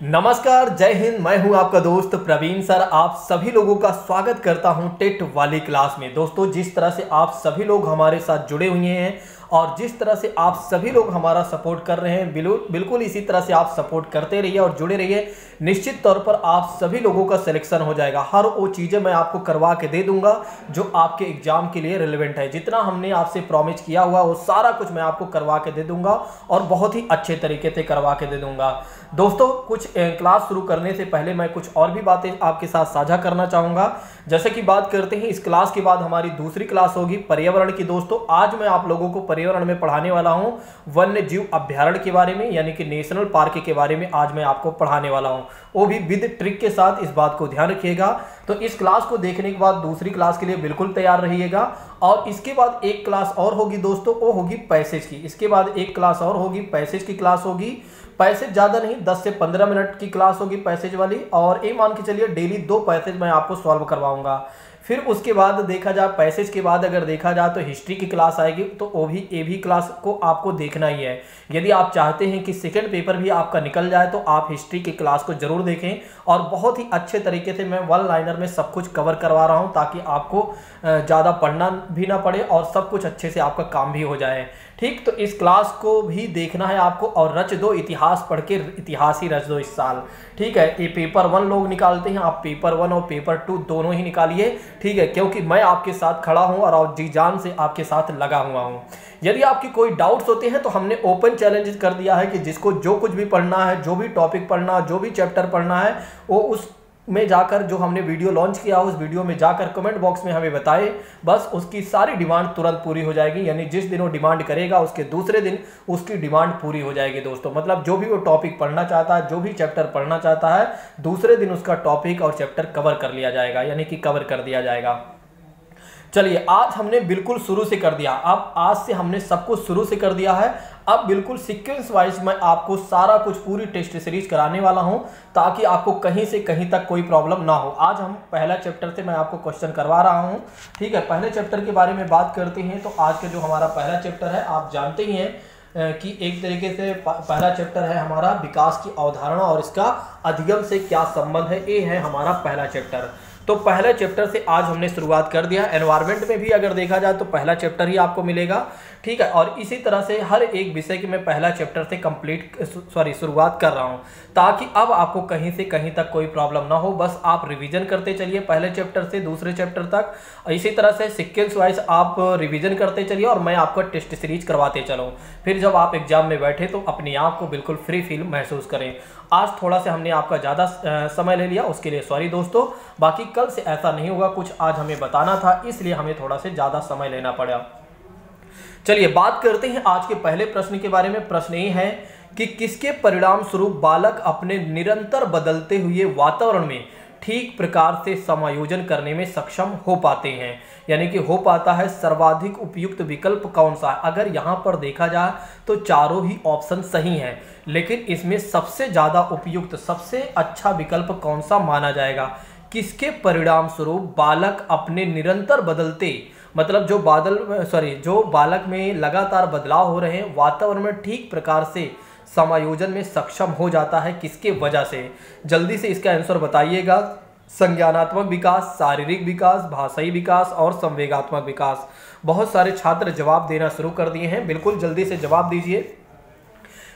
नमस्कार, जय हिंद। मैं हूं आपका दोस्त प्रवीण सर। आप सभी लोगों का स्वागत करता हूं टेट वाली क्लास में। दोस्तों, जिस तरह से आप सभी लोग हमारे साथ जुड़े हुए हैं और जिस तरह से आप सभी लोग हमारा सपोर्ट कर रहे हैं, बिल्कुल इसी तरह से आप सपोर्ट करते रहिए और जुड़े रहिए। निश्चित तौर पर आप सभी लोगों का सिलेक्शन हो जाएगा। हर वो चीज़ें मैं आपको करवा के दे दूंगा जो आपके एग्जाम के लिए रिलेवेंट है। जितना हमने आपसे प्रॉमिस किया हुआ वो सारा कुछ मैं आपको करवा के दे दूंगा और बहुत ही अच्छे तरीके से करवा के दे दूंगा। दोस्तों, कुछ क्लास शुरू करने से पहले मैं कुछ और भी बातें आपके साथ साझा करना चाहूँगा। जैसे कि बात करते हैं, इस क्लास के बाद हमारी दूसरी क्लास होगी पर्यावरण की। दोस्तों, आज मैं आप लोगों को पर्यावरण में पढ़ाने वाला हूं वन्य जीव अभ्यारण्य के बारे में, यानी कि नेशनल पार्क के बारे में आज मैं आपको पढ़ाने वाला हूं, वो भी विद ट्रिक के साथ। इस बात को ध्यान रखिएगा। तो इस क्लास को देखने के बाद दूसरी क्लास के लिए बिल्कुल तैयार रहिएगा। और इसके बाद एक क्लास और होगी दोस्तों, वो होगी पैसेज की। इसके बाद एक क्लास और होगी, पैसेज की क्लास होगी। पैसेज ज़्यादा नहीं, 10 से 15 मिनट की क्लास होगी पैसेज वाली। और ये मान के चलिए डेली 2 पैसेज मैं आपको सॉल्व करवाऊंगा। फिर उसके बाद देखा जाए, पैसेज के बाद अगर देखा जाए तो हिस्ट्री की क्लास आएगी। तो वो भी ये भी क्लास को आपको देखना ही है। यदि आप चाहते हैं कि सेकंड पेपर भी आपका निकल जाए तो आप हिस्ट्री की क्लास को जरूर देखें। और बहुत ही अच्छे तरीके से मैं वन लाइनर में सब कुछ कवर करवा रहा हूं, ताकि आपको ज़्यादा पढ़ना भी ना पड़े और सब कुछ अच्छे से आपका काम भी हो जाए। ठीक, तो इस क्लास को भी देखना है आपको। और रच दो इतिहास, पढ़ के इतिहास ही रच दो इस साल। ठीक है, ये पेपर 1 लोग निकालते हैं, आप पेपर 1 और पेपर 2 दोनों ही निकालिए। ठीक है, क्योंकि मैं आपके साथ खड़ा हूं और जी जान से आपके साथ लगा हुआ हूं। यदि आपकी कोई डाउट्स होते हैं तो हमने ओपन चैलेंज कर दिया है कि जिसको जो कुछ भी पढ़ना है, जो भी टॉपिक पढ़ना, जो भी चैप्टर पढ़ना है, वो उस में जाकर, जो हमने वीडियो लॉन्च किया उस वीडियो में जाकर कमेंट बॉक्स में हमें बताए। बस उसकी सारी डिमांड तुरंत पूरी हो जाएगी। यानी जिस दिन वो डिमांड करेगा उसके दूसरे दिन उसकी डिमांड पूरी हो जाएगी दोस्तों। मतलब जो भी वो टॉपिक पढ़ना चाहता है, जो भी चैप्टर पढ़ना चाहता है, दूसरे दिन उसका टॉपिक और चैप्टर कवर कर लिया जाएगा, यानी कि कवर कर दिया जाएगा। चलिए, आज हमने बिल्कुल शुरू से कर दिया। अब आज से हमने सब कुछ शुरू से कर दिया है। अब बिल्कुल सीक्वेंस वाइज मैं आपको सारा कुछ पूरी टेस्ट सीरीज कराने वाला हूं, ताकि आपको कहीं से कहीं तक कोई प्रॉब्लम ना हो। आज हम पहला चैप्टर से मैं आपको क्वेश्चन करवा रहा हूं। ठीक है, पहले चैप्टर के बारे में बात करते हैं। तो आज का जो हमारा पहला चैप्टर है, आप जानते ही हैं कि एक तरीके से पहला चैप्टर है हमारा विकास की अवधारणा और इसका अधिगम से क्या संबंध है। ये है हमारा पहला चैप्टर। तो पहले चैप्टर से आज हमने शुरुआत कर दिया। एनवायरनमेंट में भी अगर देखा जाए तो पहला चैप्टर ही आपको मिलेगा। ठीक है, और इसी तरह से हर एक विषय की मैं पहला चैप्टर से शुरुआत कर रहा हूं, ताकि अब आपको कहीं से कहीं तक कोई प्रॉब्लम ना हो। बस आप रिवीजन करते चलिए पहले चैप्टर से दूसरे चैप्टर तक। इसी तरह से सीक्वेंस वाइज आप रिवीजन करते चलिए और मैं आपको टेस्ट सीरीज करवाते चलूँ। फिर जब आप एग्जाम में बैठे तो अपने आप को बिल्कुल फ्री फील महसूस करें। आज थोड़ा सा हमने आपका ज़्यादा समय ले लिया, उसके लिए सॉरी दोस्तों। बाकी कल से ऐसा नहीं होगा। कुछ आज हमें बताना था, इसलिए हमें थोड़ा से ज़्यादा समय लेना पड़ा। चलिए बात करते हैं आज के पहले प्रश्न के बारे में। प्रश्न ये है कि किसके परिणाम स्वरूप बालक अपने निरंतर बदलते हुए वातावरण में ठीक प्रकार से समायोजन करने में सक्षम हो पाते हैं, यानी कि हो पाता है। सर्वाधिक उपयुक्त विकल्प कौन सा है? अगर यहाँ पर देखा जाए तो चारों ही ऑप्शन सही हैं, लेकिन इसमें सबसे ज़्यादा उपयुक्त, सबसे अच्छा विकल्प कौन सा माना जाएगा? किसके परिणाम स्वरूप बालक अपने निरंतर बदलते, मतलब जो बालक में लगातार बदलाव हो रहे हैं, वातावरण में ठीक प्रकार से समायोजन में सक्षम हो जाता है, किसके वजह से? जल्दी से इसका आंसर बताइएगा। संज्ञानात्मक विकास, शारीरिक विकास, भाषाई विकास और संवेगात्मक विकास। बहुत सारे छात्र जवाब देना शुरू कर दिए हैं, बिल्कुल जल्दी से जवाब दीजिए।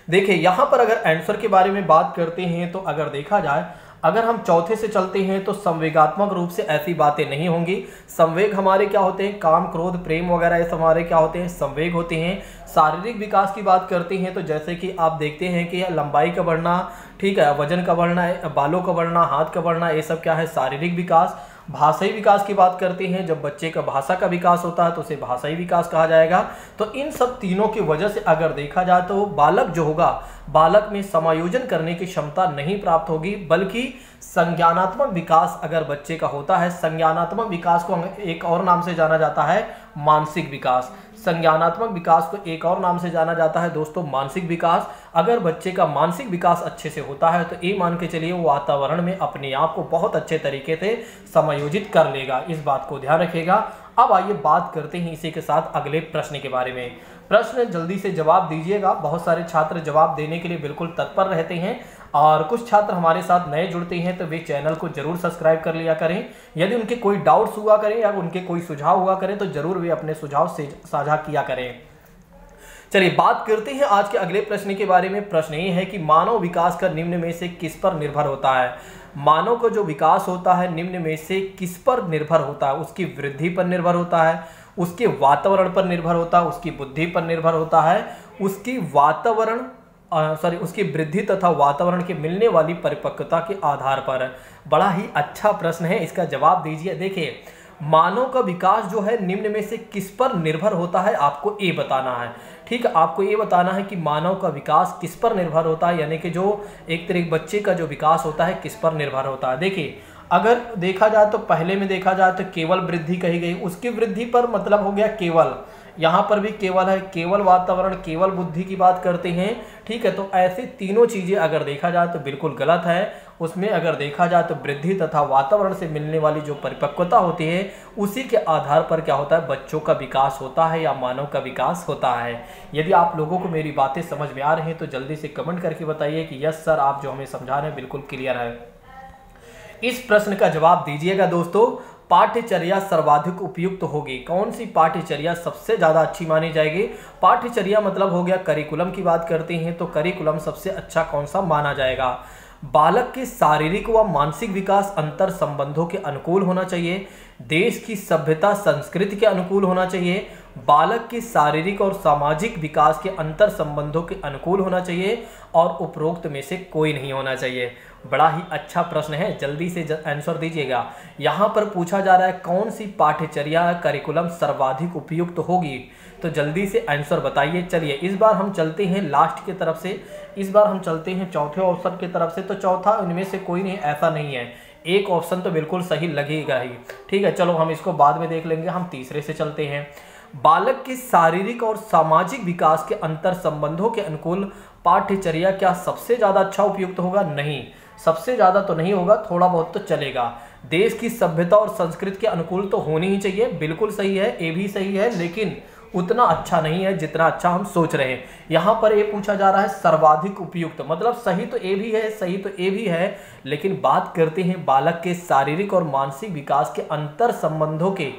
देखिए, यहाँ पर अगर आंसर के बारे में बात करते हैं तो अगर देखा जाए, अगर हम चौथे से चलते हैं तो संवेगात्मक रूप से ऐसी बातें नहीं होंगी। संवेग हमारे क्या होते हैं? काम, क्रोध, प्रेम वगैरह ये हमारे क्या होते हैं? संवेग होते हैं। शारीरिक विकास की बात करते हैं तो जैसे कि आप देखते हैं कि लंबाई का बढ़ना, ठीक है, वजन का बढ़ना, बालों का बढ़ना, हाथ का बढ़ना, ये सब क्या है? शारीरिक विकास। भाषाई विकास की बात करते हैं, जब बच्चे का भाषा का विकास होता है तो उसे भाषाई विकास कहा जाएगा। तो इन सब तीनों की वजह से अगर देखा जाए तो बालक जो होगा, बालक में समायोजन करने की क्षमता नहीं प्राप्त होगी, बल्कि संज्ञानात्मक विकास अगर बच्चे का होता है, संज्ञानात्मक विकास को एक और नाम से जाना जाता है मानसिक विकास। संज्ञानात्मक विकास को एक और नाम से जाना जाता है दोस्तों मानसिक विकास। अगर बच्चे का मानसिक विकास अच्छे से होता है तो ये मान के चलिए वो वातावरण में अपने आप को बहुत अच्छे तरीके से समायोजित कर लेगा। इस बात को ध्यान रखिएगा। अब आइए बात करते हैं इसी के साथ अगले प्रश्न के बारे में। प्रश्न जल्दी से जवाब दीजिएगा, बहुत सारे छात्र जवाब देने के लिए बिल्कुल तत्पर रहते हैं। और कुछ छात्र हमारे साथ नए जुड़ते हैं तो वे चैनल को जरूर सब्सक्राइब कर लिया करें। यदि उनके कोई डाउट्स हुआ करें या उनके कोई सुझाव हुआ करें तो जरूर वे अपने सुझाव से साझा किया करें। चलिए बात करते हैं आज के अगले प्रश्न के बारे में। प्रश्न ये है कि मानव विकास का निम्न में से किस पर निर्भर होता है। मानव का जो विकास होता है निम्न में से किस पर निर्भर होता है। उसकी वृद्धि पर निर्भर होता है, उसके वातावरण पर निर्भर होता है, उसकी बुद्धि पर निर्भर होता है, उसकी उसकी वृद्धि तथा वातावरण के मिलने वाली परिपक्वता के आधार पर। बड़ा ही अच्छा प्रश्न है, इसका जवाब दीजिए। देखिए मानव का विकास जो है निम्न में से किस पर निर्भर होता है, आपको ये बताना है। ठीक है, आपको ये बताना है कि मानव का विकास किस पर निर्भर होता है, यानी कि जो एक तरह बच्चे का जो विकास होता है किस पर निर्भर होता है। देखिए अगर देखा जाए तो पहले में देखा जाए तो केवल वृद्धि कही गई, उसकी वृद्धि पर मतलब हो गया केवल, यहाँ पर भी केवल है, केवल वातावरण, केवल बुद्धि की बात करते हैं। ठीक है, तो ऐसे तीनों चीजें अगर देखा जाए तो बिल्कुल गलत है। उसमें अगर देखा जाए तो वृद्धि तथा वातावरण से मिलने वाली जो परिपक्वता होती है उसी के आधार पर क्या होता है, बच्चों का विकास होता है या मानव का विकास होता है। यदि आप लोगों को मेरी बातें समझ में आ रही हैं तो जल्दी से कमेंट करके बताइए कि यस सर, आप जो हमें समझा रहे हैं बिल्कुल क्लियर है। इस प्रश्न का जवाब दीजिएगा दोस्तों। पाठ्यचर्या सर्वाधिक उपयुक्त होगी। कौन सी पाठ्यचर्या सबसे ज्यादा अच्छी मानी जाएगी। पाठ्यचर्या मतलब हो गया करिकुलम की बात करते हैं तो करिकुलम सबसे अच्छा कौन सा माना जाएगा। बालक के शारीरिक व मानसिक विकास अंतर संबंधों के अनुकूल होना चाहिए। देश की सभ्यता संस्कृति के अनुकूल होना चाहिए। बालक के शारीरिक और सामाजिक विकास के अंतर संबंधों के अनुकूल होना चाहिए और उपरोक्त में से कोई नहीं होना चाहिए। बड़ा ही अच्छा प्रश्न है, जल्दी से आंसर दीजिएगा। यहाँ पर पूछा जा रहा है कौन सी पाठ्यचर्या करिकुलम सर्वाधिक उपयुक्त होगी, तो जल्दी से आंसर बताइए। चलिए इस बार हम चलते हैं लास्ट की तरफ से, इस बार हम चलते हैं चौथे ऑप्शन की तरफ से। तो चौथा इनमें से कोई नहीं, ऐसा नहीं है, एक ऑप्शन तो बिल्कुल सही लगेगा ही। ठीक है, चलो हम इसको बाद में देख लेंगे। हम तीसरे से चलते हैं। बालक के शारीरिक और सामाजिक विकास के अंतर संबंधों के अनुकूल पाठ्यचर्या क्या सबसे ज्यादा अच्छा उपयुक्त होगा। नहीं, सबसे ज्यादा तो नहीं होगा, थोड़ा बहुत तो चलेगा। देश की सभ्यता और संस्कृति के अनुकूल तो होनी ही चाहिए, बिल्कुल सही है, ये भी सही है, लेकिन उतना अच्छा नहीं है जितना अच्छा हम सोच रहे हैं। यहाँ पर ये पूछा जा रहा है सर्वाधिक उपयुक्त, मतलब सही तो ये भी है, सही तो ये भी है, लेकिन बात करते हैं बालक के शारीरिक और मानसिक विकास के अंतर संबंधों के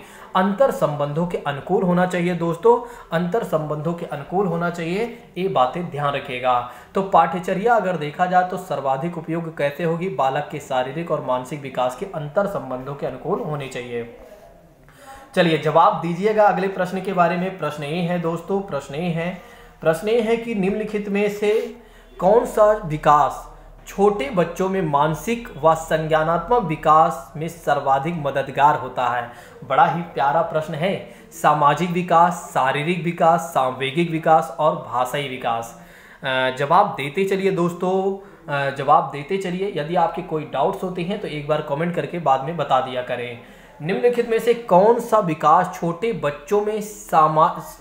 अनुकूल होना चाहिए। दोस्तों अंतर संबंधों के अनुकूल होना चाहिए, ये बातें ध्यान रखिएगा। तो पाठ्यचर्या अगर देखा जाए तो सर्वाधिक उपयोग कैसे होगी, बालक के शारीरिक और मानसिक विकास के अंतर संबंधों के अनुकूल होनी चाहिए। चलिए जवाब दीजिएगा अगले प्रश्न के बारे में। प्रश्न ये है दोस्तों, प्रश्न ये है कि निम्नलिखित में से कौन सा विकास छोटे बच्चों में मानसिक व संज्ञानात्मक विकास में सर्वाधिक मददगार होता है। बड़ा ही प्यारा प्रश्न है। सामाजिक विकास, शारीरिक विकास, सांवेगिक विकास और भाषाई विकास। जवाब देते चलिए दोस्तों, जवाब देते चलिए। यदि आपके कोई डाउट्स होते हैं तो एक बार कमेंट करके बाद में बता दिया करें। निम्नलिखित में से कौन सा विकास छोटे बच्चों में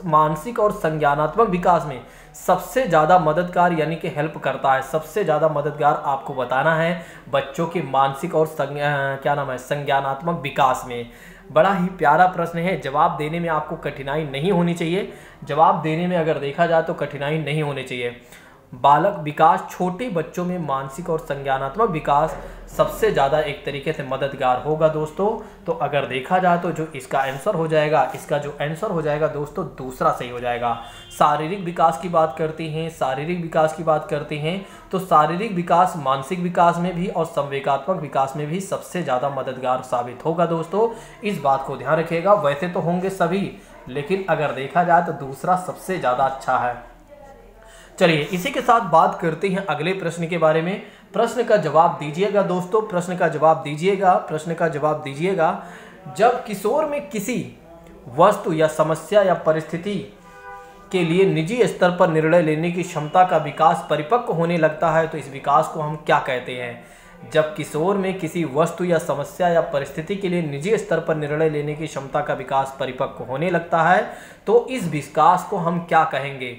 मानसिक और संज्ञानात्मक विकास में सबसे ज़्यादा मददगार यानी कि हेल्प करता है। सबसे ज़्यादा मददगार आपको बताना है बच्चों के मानसिक और संज्ञानात्मक विकास में। बड़ा ही प्यारा प्रश्न है, जवाब देने में आपको कठिनाई नहीं होनी चाहिए। जवाब देने में अगर देखा जाए तो कठिनाई नहीं होनी चाहिए। बालक विकास छोटे बच्चों में मानसिक और संज्ञानात्मक विकास सबसे ज़्यादा एक तरीके से मददगार होगा दोस्तों। तो अगर देखा जाए तो जो इसका आंसर हो जाएगा, इसका जो आंसर हो जाएगा दोस्तों दूसरा सही हो जाएगा। शारीरिक विकास की बात करते हैं, शारीरिक विकास की बात करते हैं तो शारीरिक विकास मानसिक विकास में भी और संवेगात्मक विकास में भी सबसे ज़्यादा मददगार साबित होगा दोस्तों। इस बात को ध्यान रखिएगा। वैसे तो होंगे सभी, लेकिन अगर देखा जाए तो दूसरा सबसे ज़्यादा अच्छा है। चलिए इसी के साथ बात करते हैं अगले प्रश्न के बारे में। प्रश्न का जवाब दीजिएगा दोस्तों, प्रश्न का जवाब दीजिएगा, प्रश्न का जवाब दीजिएगा। जब किशोर में किसी वस्तु या समस्या या परिस्थिति के लिए निजी स्तर पर निर्णय लेने की क्षमता का विकास परिपक्व होने लगता है तो इस विकास को हम क्या कहते हैं। जब किशोर में किसी वस्तु या समस्या या परिस्थिति के लिए निजी स्तर पर निर्णय लेने की क्षमता का विकास परिपक्व होने लगता है तो इस विकास को हम क्या कहेंगे।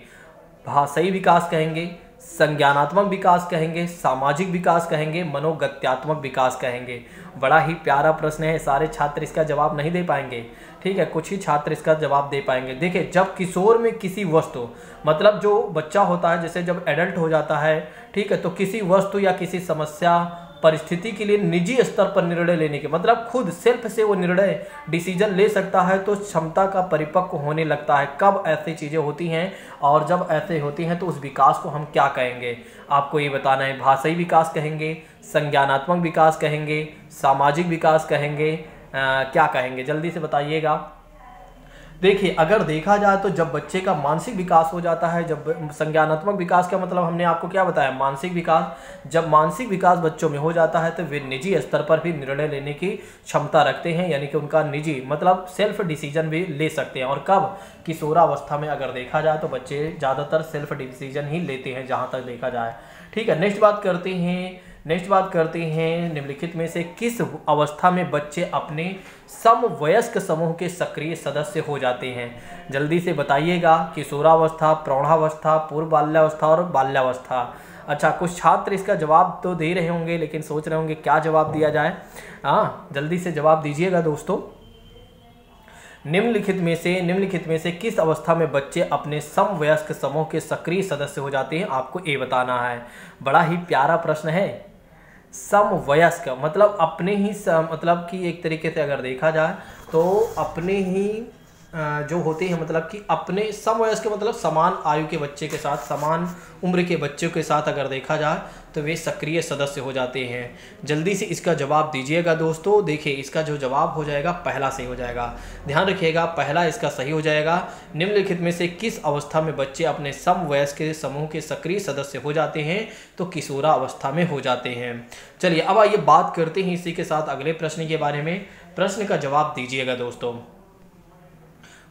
भाषाई विकास कहेंगे, संज्ञानात्मक विकास कहेंगे, सामाजिक विकास कहेंगे, मनोगत्यात्मक विकास कहेंगे। बड़ा ही प्यारा प्रश्न है, सारे छात्र इसका जवाब नहीं दे पाएंगे। ठीक है, कुछ ही छात्र इसका जवाब दे पाएंगे। देखिए जब किशोर में किसी वस्तु मतलब जो बच्चा होता है जैसे जब एडल्ट हो जाता है, ठीक है। तो किसी वस्तु या किसी समस्या परिस्थिति के लिए निजी स्तर पर निर्णय लेने के मतलब खुद सेल्फ से वो निर्णय डिसीजन ले सकता है, तो क्षमता का परिपक्व होने लगता है। कब ऐसी चीज़ें होती हैं और जब ऐसे होती हैं तो उस विकास को हम क्या कहेंगे, आपको ये बताना है। भाषाई विकास कहेंगे, संज्ञानात्मक विकास कहेंगे, सामाजिक विकास कहेंगे, क्या कहेंगे, जल्दी से बताइएगा। देखिए अगर देखा जाए तो जब बच्चे का मानसिक विकास हो जाता है, जब संज्ञानात्मक विकास का मतलब हमने आपको क्या बताया, मानसिक विकास, जब मानसिक विकास बच्चों में हो जाता है तो वे निजी स्तर पर भी निर्णय लेने की क्षमता रखते हैं, यानी कि उनका निजी मतलब सेल्फ डिसीजन भी ले सकते हैं। और कब, किशोरावस्था में अगर देखा जाए तो बच्चे ज़्यादातर सेल्फ डिसीजन ही लेते हैं जहाँ तक देखा जाए। ठीक है, नेक्स्ट बात करते हैं निम्नलिखित में से किस अवस्था में बच्चे अपने समवयस्क समूह के सक्रिय सदस्य हो जाते हैं, जल्दी से बताइएगा। किशोरावस्था, प्रौढ़ावस्था, पूर्व बाल्यावस्था और बाल्यावस्था। अच्छा, कुछ छात्र इसका जवाब तो दे रहे होंगे लेकिन सोच रहे होंगे क्या जवाब दिया जाए। हाँ, जल्दी से जवाब दीजिएगा दोस्तों। निम्नलिखित में से किस अवस्था में बच्चे अपने समवयस्क समूह के सक्रिय सदस्य हो जाते हैं, आपको ये बताना है। बड़ा ही प्यारा प्रश्न है। समवयस्क मतलब अपने ही मतलब कि एक तरीके से अगर देखा जाए तो अपने ही जो होते हैं, मतलब कि अपने समवयस्क मतलब समान आयु के बच्चे के साथ, समान उम्र के बच्चों के साथ अगर देखा जाए तो वे सक्रिय सदस्य हो जाते हैं। जल्दी से इसका जवाब दीजिएगा दोस्तों। देखिए इसका जो जवाब हो जाएगा पहला सही हो जाएगा, ध्यान रखिएगा, पहला इसका सही हो जाएगा। निम्नलिखित में से किस अवस्था में बच्चे अपने समवयस्क के समूह के सक्रिय सदस्य हो जाते हैं, तो किशोरावस्था में हो जाते हैं। चलिए अब आइए बात करते हैं इसी के साथ अगले प्रश्न के बारे में। प्रश्न का जवाब दीजिएगा दोस्तों।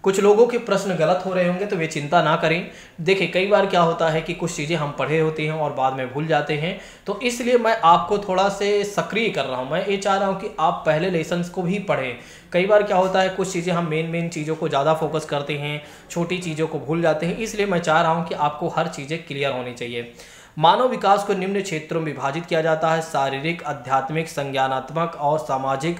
कुछ लोगों के प्रश्न गलत हो रहे होंगे तो वे चिंता ना करें। देखिए कई बार क्या होता है कि कुछ चीज़ें हम पढ़े होते हैं और बाद में भूल जाते हैं, तो इसलिए मैं आपको थोड़ा से सक्रिय कर रहा हूँ। मैं ये चाह रहा हूँ कि आप पहले लेसन्स को भी पढ़ें। कई बार क्या होता है कुछ चीज़ें हम मेन चीज़ों को ज़्यादा फोकस करते हैं, छोटी चीज़ों को भूल जाते हैं, इसलिए मैं चाह रहा हूँ कि आपको हर चीज़ें क्लियर होनी चाहिए। मानव विकास को निम्न क्षेत्रों में विभाजित किया जाता है, शारीरिक, आध्यात्मिक, संज्ञानात्मक और सामाजिक।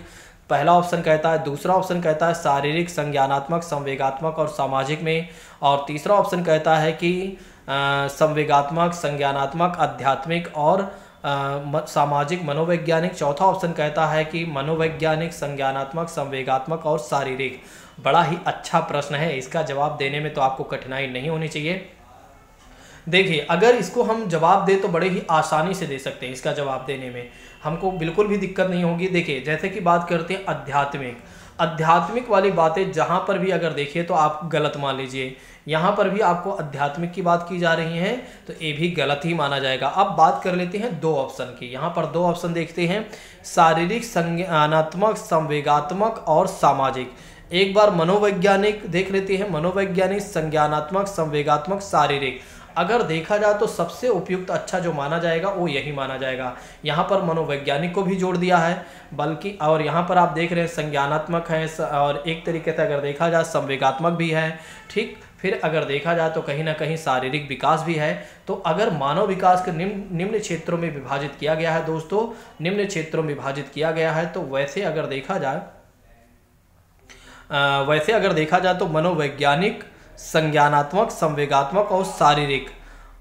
पहला ऑप्शन कहता है, दूसरा ऑप्शन कहता है शारीरिक, संज्ञानात्मक, संवेगात्मक और सामाजिक में, और तीसरा ऑप्शन कहता है कि संवेगात्मक, संज्ञानात्मक, आध्यात्मिक और सामाजिक, मनोवैज्ञानिक। चौथा ऑप्शन कहता है कि मनोवैज्ञानिक, संज्ञानात्मक, संवेगात्मक और शारीरिक। बड़ा ही अच्छा प्रश्न है, इसका जवाब देने में तो आपको कठिनाई नहीं होनी चाहिए। देखिए अगर इसको हम जवाब दें तो बड़े ही आसानी से दे सकते हैं, इसका जवाब देने में हमको बिल्कुल भी दिक्कत नहीं होगी। देखिए जैसे कि बात करते हैं आध्यात्मिक वाली बातें जहाँ पर भी अगर देखिए तो आप गलत मान लीजिए, यहाँ पर भी आपको आध्यात्मिक की बात की जा रही है तो ये भी गलत ही माना जाएगा। अब बात कर लेते हैं दो ऑप्शन की, यहाँ पर दो ऑप्शन देखते हैं, शारीरिक, संज्ञानात्मक, संवेगात्मक और सामाजिक। एक बार मनोवैज्ञानिक देख लेते हैं, मनोवैज्ञानिक, संज्ञानात्मक, संवेगात्मक, शारीरिक। अगर देखा जाए तो सबसे उपयुक्त अच्छा जो माना जाएगा वो यही माना जाएगा। यहाँ पर मनोवैज्ञानिक को भी जोड़ दिया है, बल्कि और यहाँ पर आप देख रहे हैं संज्ञानात्मक है और एक तरीके से अगर देखा जाए संवेगात्मक भी है। ठीक, फिर अगर देखा जाए तो कहीं ना कहीं शारीरिक विकास भी है। तो अगर मानव विकास के निम्न क्षेत्रों में विभाजित किया गया है दोस्तों, निम्न क्षेत्रों में विभाजित किया गया है, तो वैसे अगर देखा जाए तो मनोवैज्ञानिक, संज्ञानात्मक, संवेगात्मक और शारीरिक।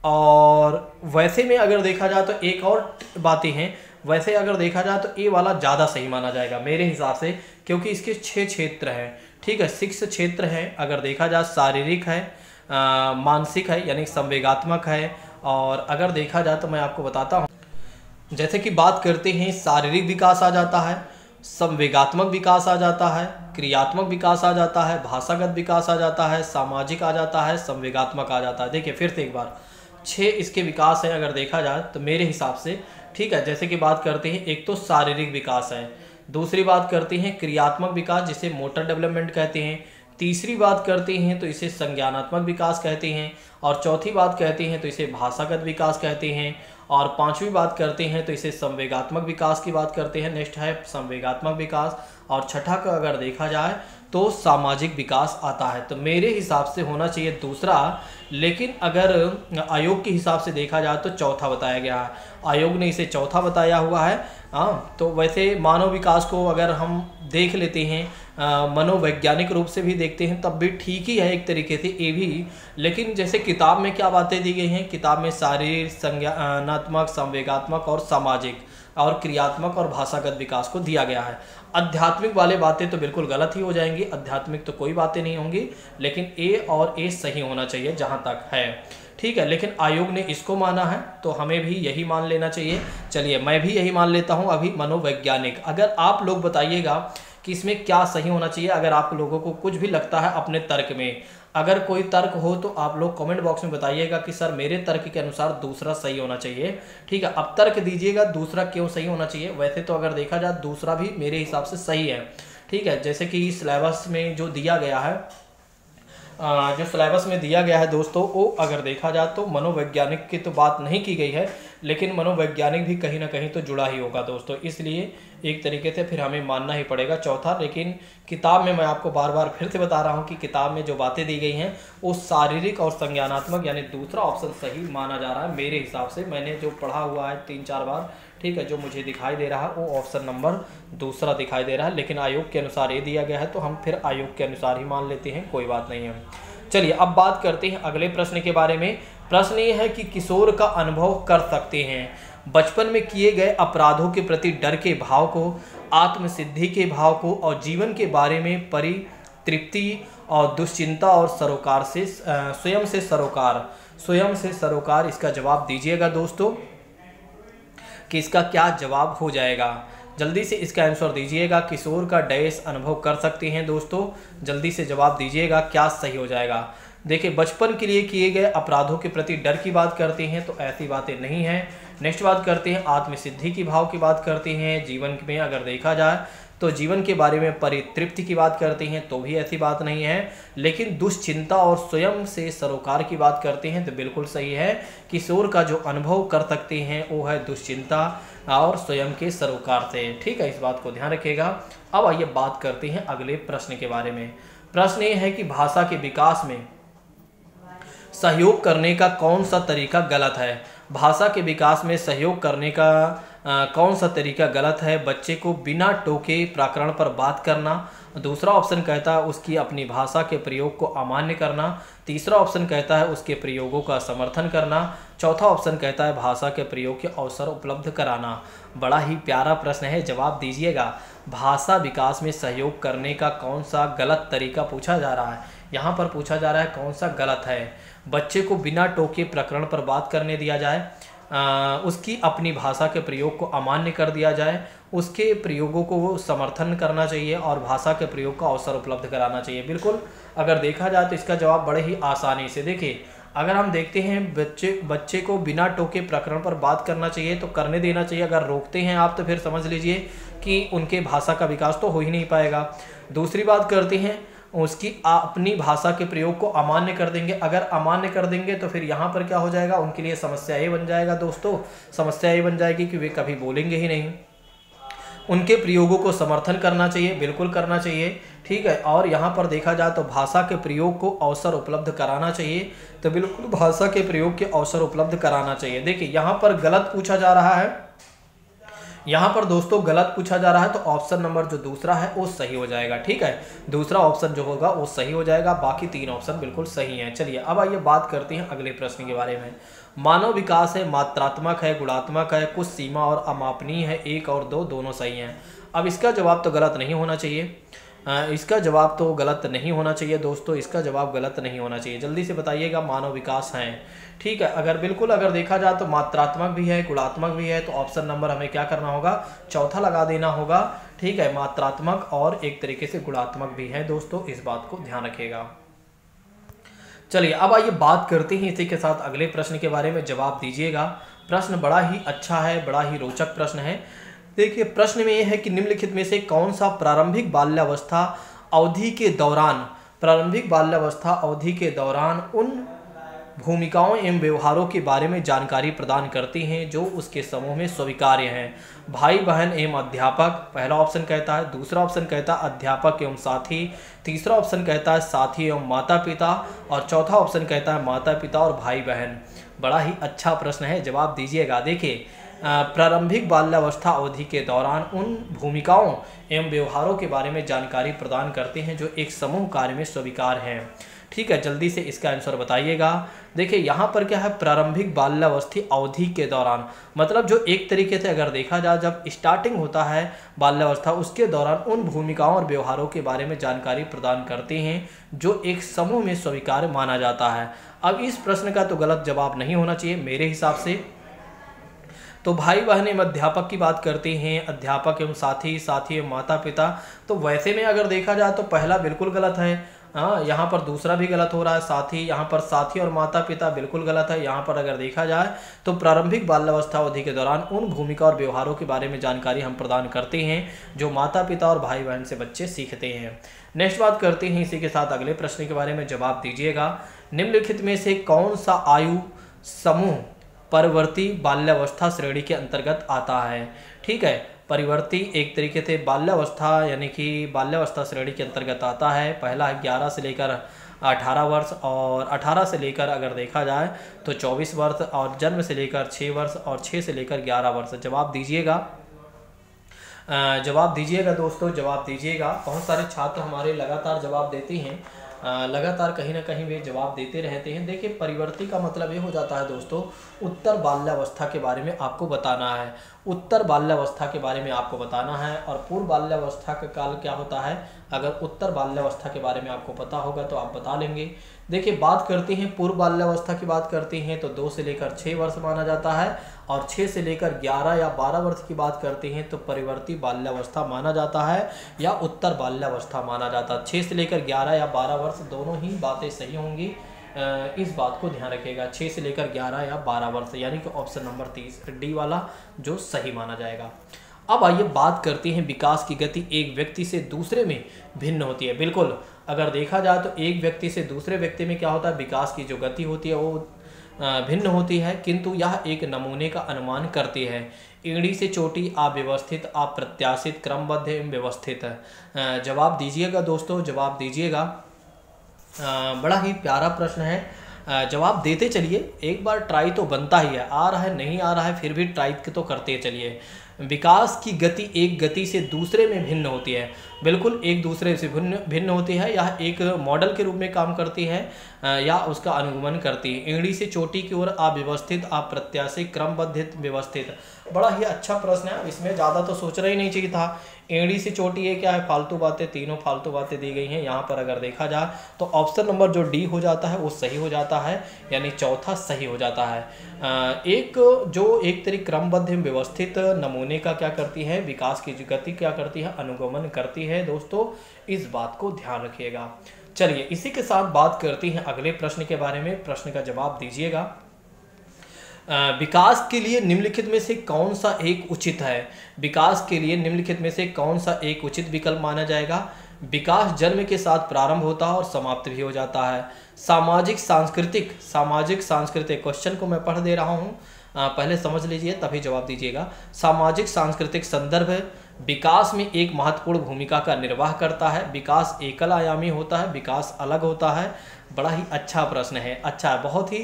और वैसे में अगर देखा जाए तो एक और बातें हैं, वैसे अगर देखा जाए तो ये वाला ज़्यादा सही माना जाएगा मेरे हिसाब से, क्योंकि इसके 6 क्षेत्र हैं। ठीक है, 6 क्षेत्र हैं। अगर देखा जाए शारीरिक है, मानसिक है यानी संवेगात्मक है, और अगर देखा जाए तो मैं आपको बताता हूँ, जैसे कि बात करते हैं शारीरिक विकास आ जाता है, संवेगात्मक विकास आ जाता है, क्रियात्मक विकास आ जाता है, भाषागत विकास आ जाता है, सामाजिक आ जाता है, संवेगात्मक आ जाता है। देखिए फिर से एक बार 6 इसके विकास हैं अगर देखा जाए तो मेरे हिसाब से। ठीक है, जैसे कि बात करते हैं, एक तो शारीरिक विकास है, दूसरी बात करते हैं क्रियात्मक विकास जिसे मोटर डेवलपमेंट कहते हैं, तीसरी बात करते हैं तो इसे संज्ञानात्मक विकास कहते हैं, और चौथी बात कहते हैं तो इसे भाषागत विकास कहते हैं, और पांचवी बात करते हैं तो इसे संवेगात्मक विकास की बात करते हैं। नेक्स्ट है संवेगात्मक विकास, और छठा का अगर देखा जाए तो सामाजिक विकास आता है। तो मेरे हिसाब से होना चाहिए दूसरा, लेकिन अगर आयोग के हिसाब से देखा जाए तो चौथा बताया गया है। आयोग ने इसे चौथा बताया हुआ है। हाँ, तो वैसे मानव विकास को अगर हम देख लेते हैं मनोवैज्ञानिक रूप से भी देखते हैं तब भी ठीक ही है एक तरीके से ये भी। लेकिन जैसे किताब में क्या बातें दी गई हैं, किताब में शारीरिक, संज्ञानात्मक, संवेगात्मक और सामाजिक और क्रियात्मक और भाषागत विकास को दिया गया है। आध्यात्मिक वाले बातें तो बिल्कुल गलत ही हो जाएंगी, आध्यात्मिक तो कोई बातें नहीं होंगी, लेकिन ए और ए सही होना चाहिए जहाँ तक है। ठीक है, लेकिन आयोग ने इसको माना है तो हमें भी यही मान लेना चाहिए। चलिए मैं भी यही मान लेता हूँ अभी मनोवैज्ञानिक। अगर आप लोग बताइएगा कि इसमें क्या सही होना चाहिए, अगर आप लोगों को कुछ भी लगता है अपने तर्क में, अगर कोई तर्क हो तो आप लोग कमेंट बॉक्स में बताइएगा कि सर मेरे तर्क के अनुसार दूसरा सही होना चाहिए। ठीक है, अब तर्क दीजिएगा दूसरा क्यों सही होना चाहिए। वैसे तो अगर देखा जाए दूसरा भी मेरे हिसाब से सही है। ठीक है, जैसे कि सिलेबस में जो दिया गया है, जो सिलेबस में दिया गया है दोस्तों, वो अगर देखा जाए तो मनोवैज्ञानिक की तो बात नहीं की गई है, लेकिन मनोवैज्ञानिक भी कहीं ना कहीं तो जुड़ा ही होगा दोस्तों, इसलिए एक तरीके से फिर हमें मानना ही पड़ेगा चौथा। लेकिन किताब में मैं आपको बार बार फिर से बता रहा हूँ कि किताब में जो बातें दी गई हैं वो शारीरिक और संज्ञानात्मक, यानी दूसरा ऑप्शन सही माना जा रहा है मेरे हिसाब से। मैंने जो पढ़ा हुआ है 3-4 बार, ठीक है, जो मुझे दिखाई दे रहा है वो ऑप्शन नंबर दूसरा दिखाई दे रहा है, लेकिन आयोग के अनुसार ये दिया गया है तो हम फिर आयोग के अनुसार ही मान लेते हैं, कोई बात नहीं है। चलिए अब बात करते हैं अगले प्रश्न के बारे में। प्रश्न ये है कि किशोर का अनुभव कर सकते हैं बचपन में किए गए अपराधों के प्रति डर के भाव को, आत्मसिद्धि के भाव को और जीवन के बारे में परितृप्ति और दुश्चिंता और सरोकार से स्वयं से सरोकार। इसका जवाब दीजिएगा दोस्तों कि इसका क्या जवाब हो जाएगा। जल्दी से इसका आंसर दीजिएगा। किशोर का डैश अनुभव कर सकते हैं दोस्तों, जल्दी से जवाब दीजिएगा क्या सही हो जाएगा। देखिए बचपन के लिए किए गए अपराधों के प्रति डर की बात करते हैं तो ऐसी बातें नहीं हैं। नेक्स्ट बात करते हैं आत्मसिद्धि की भाव की बात करते हैं। जीवन में अगर देखा जाए तो जीवन के बारे में परितृप्ति की बात करते हैं तो भी ऐसी बात नहीं है। लेकिन दुश्चिंता और स्वयं से सरोकार की बात करते हैं तो बिल्कुल सही है। किशोर का जो अनुभव कर सकते हैं वो है दुश्चिंता और स्वयं के सरोकार से। ठीक है, इस बात को ध्यान रखिएगा। अब आइए बात करते हैं अगले प्रश्न के बारे में। प्रश्न ये है कि भाषा के विकास में सहयोग करने का कौन सा तरीका गलत है। भाषा के विकास में सहयोग करने का कौन सा तरीका गलत है। बच्चे को बिना टोके प्रकरण पर बात करना। दूसरा ऑप्शन कहता है उसकी अपनी भाषा के प्रयोग को अमान्य करना। तीसरा ऑप्शन कहता है उसके प्रयोगों का समर्थन करना। चौथा ऑप्शन कहता है भाषा के प्रयोग के अवसर उपलब्ध कराना। बड़ा ही प्यारा प्रश्न है, जवाब दीजिएगा। भाषा विकास में सहयोग करने का कौन सा गलत तरीका पूछा जा रहा है। यहाँ पर पूछा जा रहा है कौन सा गलत है। बच्चे को बिना टोके प्रकरण पर बात करने दिया जाए, उसकी अपनी भाषा के प्रयोग को अमान्य कर दिया जाए, उसके प्रयोगों को वो समर्थन करना चाहिए और भाषा के प्रयोग का अवसर उपलब्ध कराना चाहिए। बिल्कुल अगर देखा जाए तो इसका जवाब बड़े ही आसानी से, देखिए अगर हम देखते हैं बच्चे को बिना टोके प्रकरण पर बात करना चाहिए तो करने देना चाहिए। अगर रोकते हैं आप तो फिर समझ लीजिए कि उनके भाषा का विकास तो हो ही नहीं पाएगा। दूसरी बात करते हैं उसकी अपनी भाषा के प्रयोग को अमान्य कर देंगे। अगर अमान्य कर देंगे तो फिर यहाँ पर क्या हो जाएगा, उनके लिए समस्या ये बन जाएगा दोस्तों, समस्या ये बन जाएगी कि वे कभी बोलेंगे ही नहीं। उनके प्रयोगों को समर्थन करना चाहिए, बिल्कुल करना चाहिए। ठीक है, और यहाँ पर देखा जाए तो भाषा के प्रयोग को अवसर उपलब्ध कराना चाहिए, तो बिल्कुल भाषा के प्रयोग के अवसर उपलब्ध कराना चाहिए। देखिए यहाँ पर गलत पूछा जा रहा है, यहाँ पर दोस्तों गलत पूछा जा रहा है तो ऑप्शन नंबर जो दूसरा है वो सही हो जाएगा। ठीक है, दूसरा ऑप्शन जो होगा वो सही हो जाएगा, बाकी तीन ऑप्शन बिल्कुल सही हैं। चलिए अब आइए बात करते हैं अगले प्रश्न के बारे में। मानव विकास है, मात्रात्मक है, गुणात्मक है, कुछ सीमा और अमापनीय है, 1 और 2 दोनों सही हैं। अब इसका जवाब तो गलत नहीं होना चाहिए, इसका जवाब तो गलत नहीं होना चाहिए दोस्तों, इसका जवाब गलत नहीं होना चाहिए। जल्दी से बताइएगा मानव विकास हैं। ठीक है, अगर बिल्कुल अगर देखा जाए तो मात्रात्मक भी है, गुणात्मक भी है, तो ऑप्शन नंबर हमें क्या करना होगा, चौथा लगा देना होगा। ठीक है, मात्रात्मक और एक तरीके से गुणात्मक भी है दोस्तों, इस बात को ध्यान रखिएगा। चलिए अब आइए बात करते हैं इसी के साथ अगले प्रश्न के बारे में, जवाब दीजिएगा। प्रश्न बड़ा ही अच्छा है, बड़ा ही रोचक प्रश्न है। देखिए प्रश्न में यह है कि निम्नलिखित में से कौन सा प्रारंभिक बाल्यावस्था अवधि के दौरान उन भूमिकाओं एवं व्यवहारों के बारे में जानकारी प्रदान करती हैं जो उसके समूह में स्वीकार्य हैं। भाई बहन एवं अध्यापक पहला ऑप्शन कहता है, दूसरा ऑप्शन कहता है अध्यापक एवं साथी, तीसरा ऑप्शन कहता है साथी एवं माता पिता और चौथा ऑप्शन कहता है माता पिता और भाई बहन। बड़ा ही अच्छा प्रश्न है, जवाब दीजिएगा। देखिए प्रारंभिक बाल्यावस्था अवधि के दौरान उन भूमिकाओं एवं व्यवहारों के बारे में जानकारी प्रदान करते हैं जो एक समूह कार्य में स्वीकार हैं। ठीक है, जल्दी से इसका आंसर बताइएगा। देखिए यहाँ पर क्या है, प्रारंभिक बाल्यावस्थी अवधि के दौरान, मतलब जो एक तरीके से अगर देखा जाए जब स्टार्टिंग होता है बाल्यावस्था उसके दौरान उन भूमिकाओं और व्यवहारों के बारे में जानकारी प्रदान करते हैं जो एक समूह में स्वीकार्य माना जाता है। अब इस प्रश्न का तो गलत जवाब नहीं होना चाहिए मेरे हिसाब से। तो भाई बहन एवं अध्यापक की बात करते हैं, अध्यापक एवं साथी, साथी एवं माता पिता, तो वैसे में अगर देखा जाए तो पहला बिल्कुल गलत है। हाँ, यहाँ पर दूसरा भी गलत हो रहा है, साथी, यहाँ पर साथी और माता पिता बिल्कुल गलत है। यहाँ पर अगर देखा जाए तो प्रारंभिक बाल्यावस्था अवधि के दौरान उन भूमिका और व्यवहारों के बारे में जानकारी हम प्रदान करते हैं जो माता पिता और भाई बहन से बच्चे सीखते हैं। नेक्स्ट बात करते हैं इसी के साथ अगले प्रश्न के बारे में, जवाब दीजिएगा। निम्नलिखित में से कौन सा आयु समूह परिवर्ती बाल्यावस्था श्रेणी के अंतर्गत आता है? ठीक है, परिवर्ती एक तरीके से बाल्यावस्था यानी कि बाल्यावस्था श्रेणी के अंतर्गत आता है। पहला है 11 से लेकर 18 वर्ष, और 18 से लेकर अगर देखा जाए तो 24 वर्ष, और जन्म से लेकर 6 वर्ष, और 6 से लेकर 11 वर्ष। जवाब दीजिएगा, जवाब दीजिएगा दोस्तों, जवाब दीजिएगा। बहुत सारे छात्र हमारे लगातार जवाब देते हैं, लगातार कहीं ना कहीं वे जवाब देते रहते हैं। देखिए परिवर्ती का मतलब ये हो जाता है दोस्तों, उत्तर बाल्यावस्था के बारे में आपको बताना है, उत्तर बाल्यावस्था के बारे में आपको बताना है। और पूर्व बाल्यावस्था का काल क्या होता है, अगर उत्तर बाल्यावस्था के बारे में आपको पता होगा तो आप बता लेंगे। देखिए बात करते हैं पूर्व बाल्यावस्था की बात करते हैं तो 2 से लेकर 6 वर्ष माना जाता है, और 6 से लेकर 11 या 12 वर्ष की बात करते हैं तो परिवर्ती बाल्यावस्था माना जाता है या उत्तर बाल्यावस्था माना जाता है। 6 से लेकर 11 या 12 वर्ष दोनों ही बातें सही होंगी, इस बात को ध्यान रखिएगा। 6 से लेकर 11 या 12 वर्ष यानी कि ऑप्शन नंबर 30 डी वाला जो सही माना जाएगा। अब आइए बात करते हैं विकास की गति एक व्यक्ति से दूसरे में भिन्न होती है। बिल्कुल अगर देखा जाए तो एक व्यक्ति से दूसरे व्यक्ति में क्या होता है, विकास की जो गति होती है वो भिन्न होती है, किंतु यह एक नमूने का अनुमान करती है। एड़ी से चोटी अव्यवस्थित, अप्रत्याशित, क्रमबद्ध एवं व्यवस्थित। जवाब दीजिएगा दोस्तों, जवाब दीजिएगा। बड़ा ही प्यारा प्रश्न है, जवाब देते चलिए, एक बार ट्राई तो बनता ही है, आ रहा है नहीं आ रहा है फिर भी ट्राई तो करते चलिए। विकास की गति एक गति से दूसरे में भिन्न होती है, बिल्कुल एक दूसरे से भिन्न होती है, यह एक मॉडल के रूप में काम करती है या उसका अनुगमन करती है। एड़ी से चोटी की ओर अव्यवस्थित, अप्रत्याशित, क्रमबद्ध, व्यवस्थित। बड़ा ही अच्छा प्रश्न है, इसमें ज़्यादा तो सोचना ही नहीं चाहिए था। एड़ी से चोटी ये क्या है, फालतू बातें, तीनों फालतू बातें दी गई हैं। यहाँ पर अगर देखा जाए तो ऑप्शन नंबर जो डी हो जाता है वो सही हो जाता है, यानी चौथा सही हो जाता है। एक जो एक तरीके क्रमबद्ध व्यवस्थित नमूने का क्या करती है, विकास की गति क्या करती है, अनुगमन करती है। दोस्तों इस बात को ध्यान रखिएगा। चलिए इसी के साथ बात करते हैं अगले प्रश्न के बारे में, प्रश्न का जवाब दीजिएगा। विकास के लिए निम्नलिखित में से कौन सा एक उचित है? विकास के लिए निम्नलिखित में से कौन सा एक उचित विकल्प माना जाएगा? विकास जन्म के साथ प्रारंभ होता है और समाप्त भी हो जाता है। सामाजिक सांस्कृतिक क्वेश्चन को मैं पढ़ दे रहा हूँ, पहले समझ लीजिए तभी जवाब दीजिएगा। सामाजिक सांस्कृतिक संदर्भ विकास में एक महत्वपूर्ण भूमिका का निर्वाह करता है। विकास एकल आयामी होता है, विकास अलग होता है। बड़ा ही अच्छा प्रश्न है, अच्छा बहुत ही।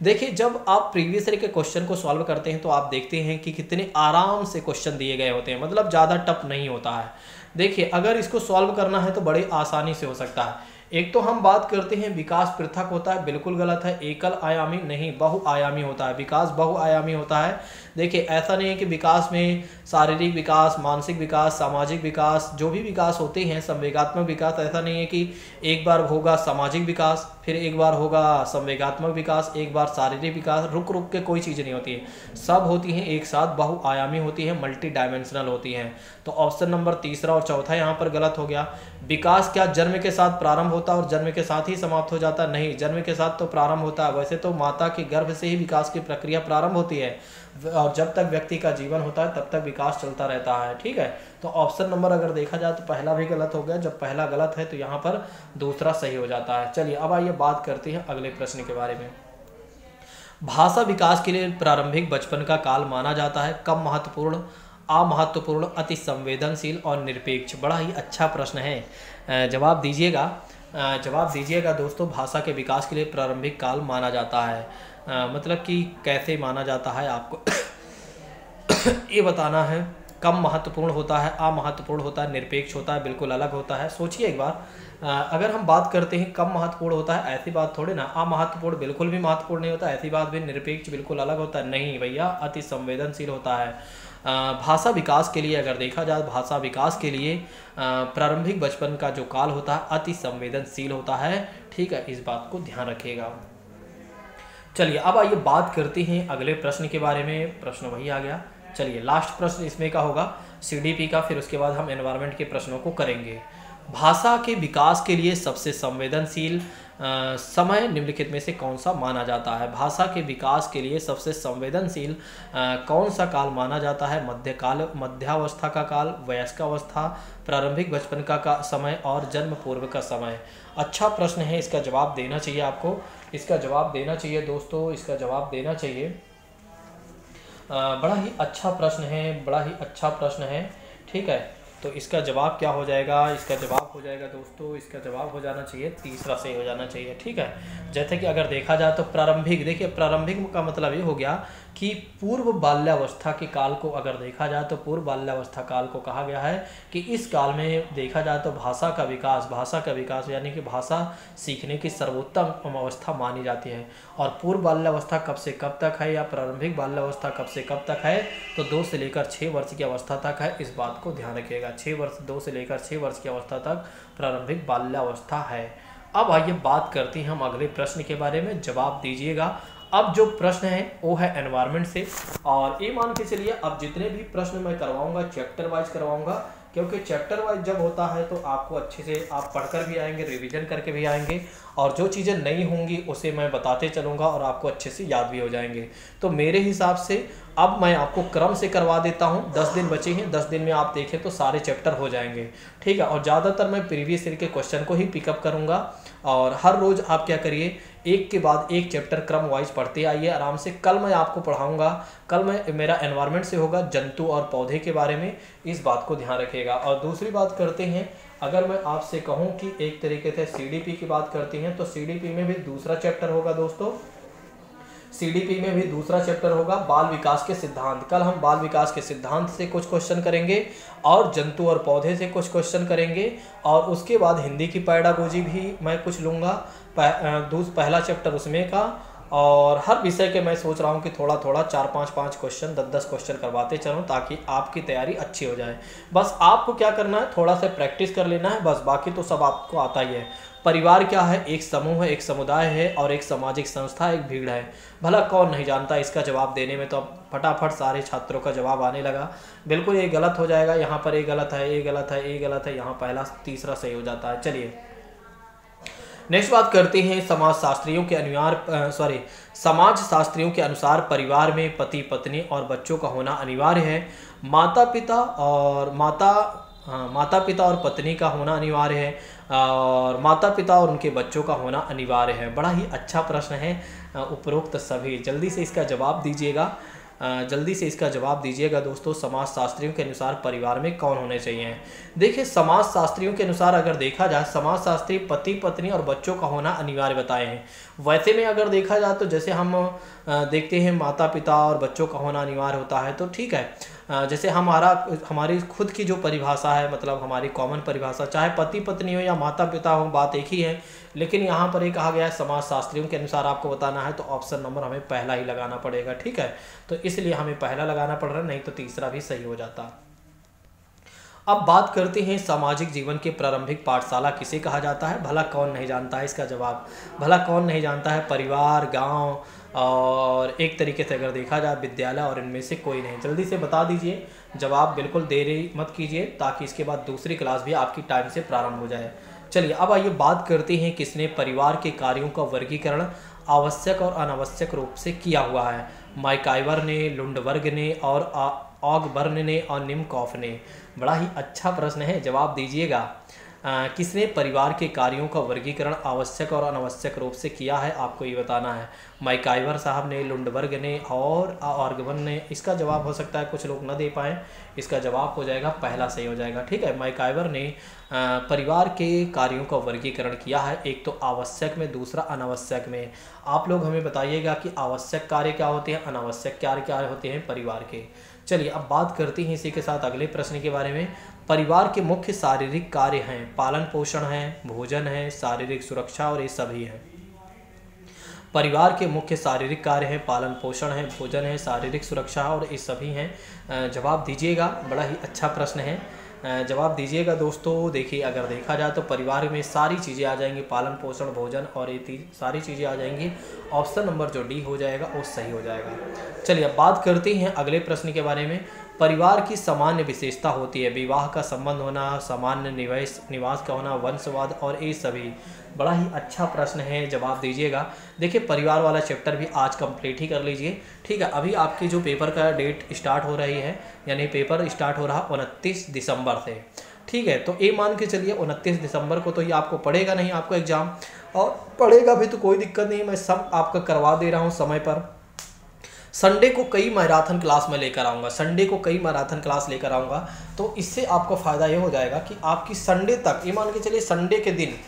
देखिए जब आप प्रीवियस ईयर के क्वेश्चन को सॉल्व करते हैं तो आप देखते हैं कि कितने आराम से क्वेश्चन दिए गए होते हैं, मतलब ज़्यादा टफ नहीं होता है। देखिए अगर इसको सॉल्व करना है तो बड़े आसानी से हो सकता है। एक तो हम बात करते हैं विकास पृथक होता है, बिल्कुल गलत है। एकल आयामी नहीं, बहुआयामी होता है, विकास बहुआयामी होता है। देखिए ऐसा नहीं है कि विकास में शारीरिक विकास, मानसिक विकास, सामाजिक विकास, जो भी विकास होते हैं, संवेगात्मक विकास, ऐसा नहीं है कि एक बार होगा सामाजिक विकास, फिर एक बार होगा संवेगात्मक विकास, एक बार शारीरिक विकास, रुक रुक के कोई चीज़ नहीं होती है, सब होती हैं एक साथ, बहुआयामी होती है, मल्टी डायमेंशनल होती हैं। तो ऑप्शन नंबर तीसरा और चौथा यहाँ पर गलत हो गया। विकास क्या जन्म के साथ प्रारंभ होता है और जन्म के साथ ही समाप्त हो जाता है? नहीं, जन्म के साथ तो प्रारंभ होता है। वैसे तो माता के गर्भ से ही विकास की प्रक्रिया प्रारंभ होती है और जब तक व्यक्ति का जीवन होता है तब तक विकास चलता रहता है, ठीक है। तो ऑप्शन नंबर अगर देखा जाए तो पहला भी गलत हो गया, जब पहला गलत है तो यहाँ पर दूसरा सही हो जाता है। चलिए अब आइए बात करते हैं अगले प्रश्न के बारे में। भाषा विकास के लिए प्रारंभिक बचपन का काल माना जाता है, कम महत्वपूर्ण, अमहत्वपूर्ण, अति संवेदनशील और निरपेक्ष। बड़ा ही अच्छा प्रश्न है, जवाब दीजिएगा, जवाब दीजिएगा दोस्तों। भाषा के विकास के लिए प्रारंभिक काल माना जाता है, मतलब कि कैसे माना जाता है आपको ये बताना है कम महत्वपूर्ण होता है, अमहत्वपूर्ण होता है, निरपेक्ष होता है, बिल्कुल अलग होता है। सोचिए एक बार, अगर हम बात करते हैं कम महत्वपूर्ण होता है, ऐसी बात थोड़ी ना, अमहत्वपूर्ण बिल्कुल भी महत्वपूर्ण नहीं होता, ऐसी बात भी, निरपेक्ष बिल्कुल अलग होता है, नहीं भैया, अति संवेदनशील होता है। भाषा विकास के लिए अगर देखा जाए, भाषा विकास के लिए प्रारंभिक बचपन का जो काल होता है अति संवेदनशील होता है। ठीक है, इस बात को ध्यान रखिएगा। चलिए अब आइए बात करते हैं अगले प्रश्न के बारे में। प्रश्न वही आ गया। चलिए लास्ट प्रश्न इसमें का होगा सीडीपी का, फिर उसके बाद हम एनवायरनमेंट के प्रश्नों को करेंगे। भाषा के विकास के लिए सबसे संवेदनशील समय निम्नलिखित में से कौन सा माना जाता है? भाषा के विकास के लिए सबसे संवेदनशील कौन सा काल माना जाता है? मध्यकाल, मध्यावस्था का काल, वयस्कावस्था, प्रारंभिक बचपन का समय और जन्म पूर्व का समय। अच्छा प्रश्न है, इसका जवाब देना चाहिए आपको, इसका जवाब देना चाहिए दोस्तों, इसका जवाब देना चाहिए। बड़ा ही अच्छा प्रश्न है, बड़ा ही अच्छा प्रश्न है। ठीक है, तो इसका जवाब क्या हो जाएगा? इसका जवाब हो जाएगा दोस्तों, इसका जवाब हो जाना चाहिए तीसरा सही हो जाना चाहिए। ठीक है, जैसे कि अगर देखा जाए तो प्रारंभिक, देखिए प्रारंभिक का मतलब ये हो गया कि पूर्व बाल्यावस्था के काल को अगर देखा जाए तो पूर्व बाल्यावस्था काल को कहा गया है कि इस काल में देखा जाए तो भाषा का विकास यानी कि भाषा सीखने की सर्वोत्तम अवस्था मानी जाती है। और पूर्व बाल्यावस्था कब से कब तक है या प्रारंभिक बाल्यावस्था कब से कब तक है? तो 2 से लेकर 6 वर्ष की अवस्था तक है, इस बात को ध्यान रखिएगा। 2 से लेकर 6 वर्ष की अवस्था तक प्रारंभिक बाल्यावस्था है। अब आइए बात करते हैं हम अगले प्रश्न के बारे में, जवाब दीजिएगा। अब जो प्रश्न है वो है एनवायरनमेंट से, और ये मान के चलिए अब जितने भी प्रश्न मैं करवाऊंगा चैप्टर वाइज करवाऊंगा, क्योंकि चैप्टर वाइज जब होता है तो आपको अच्छे से आप पढ़कर भी आएंगे, रिवीजन करके भी आएंगे, और जो चीज़ें नहीं होंगी उसे मैं बताते चलूँगा और आपको अच्छे से याद भी हो जाएंगे। तो मेरे हिसाब से अब मैं आपको क्रम से करवा देता हूँ। 10 दिन बचे हैं, 10 दिन में आप देखें तो सारे चैप्टर हो जाएंगे। ठीक है, और ज़्यादातर मैं प्रीवियस ईयर के क्वेश्चन को ही पिकअप करूँगा, और हर रोज़ आप क्या करिए, एक के बाद एक चैप्टर क्रम वाइज पढ़ते आइए आराम से। कल मैं आपको पढ़ाऊँगा, कल मैं मेरा एनवायरनमेंट से होगा जंतु और पौधे के बारे में, इस बात को ध्यान रखिएगा। और दूसरी बात करते हैं, अगर मैं आपसे कहूं कि एक तरीके से सीडीपी की बात करते हैं तो सीडीपी में भी दूसरा चैप्टर होगा दोस्तों, सीडीपी में भी दूसरा चैप्टर होगा बाल विकास के सिद्धांत। कल हम बाल विकास के सिद्धांत से कुछ क्वेश्चन करेंगे और जंतु और पौधे से कुछ क्वेश्चन करेंगे, और उसके बाद हिंदी की पैडागोजी भी मैं कुछ लूँगा, पहला चैप्टर उसमें का। और हर विषय के मैं सोच रहा हूँ कि थोड़ा थोड़ा 4-5 क्वेश्चन, 10-10 क्वेश्चन करवाते चलूँ ताकि आपकी तैयारी अच्छी हो जाए। बस आपको क्या करना है, थोड़ा सा प्रैक्टिस कर लेना है, बस बाकी तो सब आपको आता ही है। परिवार क्या है? एक समूह है, एक समुदाय है और एक सामाजिक संस्था, एक भीड़ है। भला कौन नहीं जानता? इसका जवाब देने में तो अब फटाफट सारे छात्रों का जवाब आने लगा। बिल्कुल ये गलत हो जाएगा, यहाँ पर ये गलत है, ये गलत है, ये गलत है, यहाँ पहला तीसरा सही हो जाता है। चलिए नेक्स्ट बात करते हैं समाजशास्त्रियों के अनुसार परिवार में पति पत्नी और बच्चों का होना अनिवार्य है। माता पिता और पत्नी का होना अनिवार्य है, और माता पिता और उनके बच्चों का होना अनिवार्य है। बड़ा ही अच्छा प्रश्न है उपरोक्त सभी। जल्दी से इसका जवाब दीजिएगा, जल्दी से इसका जवाब दीजिएगा दोस्तों। समाजशास्त्रियों के अनुसार परिवार में कौन होने चाहिए? देखिए समाजशास्त्रियों के अनुसार अगर देखा जाए, समाजशास्त्री पति पत्नी और बच्चों का होना अनिवार्य बताए हैं। वैसे में अगर देखा जाए तो जैसे हम देखते हैं माता पिता और बच्चों का होना अनिवार्य होता है, तो ठीक है। जैसे हमारी खुद की जो परिभाषा है, मतलब हमारी कॉमन परिभाषा, चाहे पति पत्नी हो या माता पिता हो, बात एक ही है। लेकिन यहाँ पर ये कहा गया है समाजशास्त्रियों के अनुसार आपको बताना है, तो ऑप्शन नंबर हमें पहला ही लगाना पड़ेगा। ठीक है, तो इसलिए हमें पहला लगाना पड़ रहा है, नहीं तो तीसरा भी सही हो जाता। अब बात करते हैं सामाजिक जीवन के प्रारंभिक पाठशाला किसे कहा जाता है? भला कौन नहीं जानता है? इसका जवाब भला कौन नहीं जानता है? परिवार, गांव और एक तरीके से अगर देखा जाए विद्यालय, और इनमें से कोई नहीं। जल्दी से बता दीजिए, जवाब बिल्कुल देरी मत कीजिए ताकि इसके बाद दूसरी क्लास भी आपकी टाइम से प्रारंभ हो जाए। चलिए अब आइए बात करते हैं किसने परिवार के कार्यों का वर्गीकरण आवश्यक और अनावश्यक रूप से किया हुआ है? मैकाइवर ने, लुंडबर्ग ने और ऑगबर्न ने और निमकॉफ ने। बड़ा ही अच्छा प्रश्न है, जवाब दीजिएगा। किसने परिवार के कार्यों का वर्गीकरण आवश्यक और अनावश्यक रूप से किया है? आपको ये बताना है। मैकाइवर साहब ने, लुंडबर्ग ने और ऑगबर्न ने। इसका जवाब हो सकता है कुछ लोग न दे पाएँ, इसका जवाब हो जाएगा पहला सही हो जाएगा। ठीक है, मैकाइवर ने परिवार के कार्यों का वर्गीकरण किया है, एक तो आवश्यक में, दूसरा अनावश्यक में। आप लोग हमें बताइएगा कि आवश्यक कार्य क्या होते हैं, अनावश्यक कार्य क्या होते हैं परिवार के। चलिए अब बात करते हैं इसी के साथ अगले प्रश्न के बारे में। परिवार के मुख्य शारीरिक कार्य हैं पालन पोषण है, भोजन है, शारीरिक सुरक्षा और ये सभी है। परिवार के मुख्य शारीरिक कार्य हैं पालन पोषण है, भोजन है, शारीरिक सुरक्षा और ये सभी हैं। जवाब दीजिएगा। बड़ा ही अच्छा प्रश्न है, जवाब दीजिएगा दोस्तों। देखिए अगर देखा जाए तो परिवार में सारी चीज़ें आ जाएंगी, पालन पोषण भोजन और ये सारी चीज़ें आ जाएंगी। ऑप्शन नंबर जो डी हो जाएगा वो सही हो जाएगा। चलिए अब बात करते हैं अगले प्रश्न के बारे में। परिवार की सामान्य विशेषता होती है विवाह का संबंध होना, सामान्य निवास का होना, वंशवाद और ये सभी। बड़ा ही अच्छा प्रश्न है, जवाब दीजिएगा। देखिए परिवार वाला चैप्टर भी आज कंप्लीट ही कर लीजिए, ठीक है। अभी आपकी जो पेपर का डेट स्टार्ट हो रही है, यानी पेपर स्टार्ट हो रहा 29 दिसंबर से, ठीक है। तो ये मान के चलिए 29 दिसंबर को तो ये आपको पढ़ेगा नहीं आपको एग्ज़ाम, और पढ़ेगा भी तो कोई दिक्कत नहीं, मैं सब आपका करवा दे रहा हूँ समय पर। संडे को कई मैराथन क्लास में लेकर आऊँगा, संडे को कई मैराथन क्लास लेकर आऊँगा, तो इससे आपको फ़ायदा ये हो जाएगा कि आपकी संडे तक, ये मान के चलिए संडे के दिन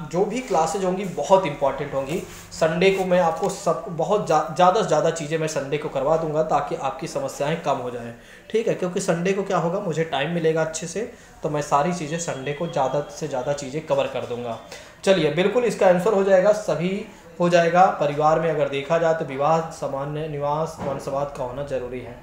जो भी क्लासेज होंगी बहुत इंपॉर्टेंट होंगी। संडे को मैं आपको सब बहुत ज़्यादा से ज़्यादा चीज़ें मैं संडे को करवा दूंगा ताकि आपकी समस्याएं कम हो जाएं, ठीक है। क्योंकि संडे को क्या होगा, मुझे टाइम मिलेगा अच्छे से, तो मैं सारी चीज़ें संडे को ज़्यादा से ज़्यादा चीज़ें कवर कर दूंगा। चलिए बिल्कुल इसका आंसर हो जाएगा, सभी हो जाएगा। परिवार में अगर देखा जाए तो विवाह, सामान्य निवास, वंशवाद का होना जरूरी है।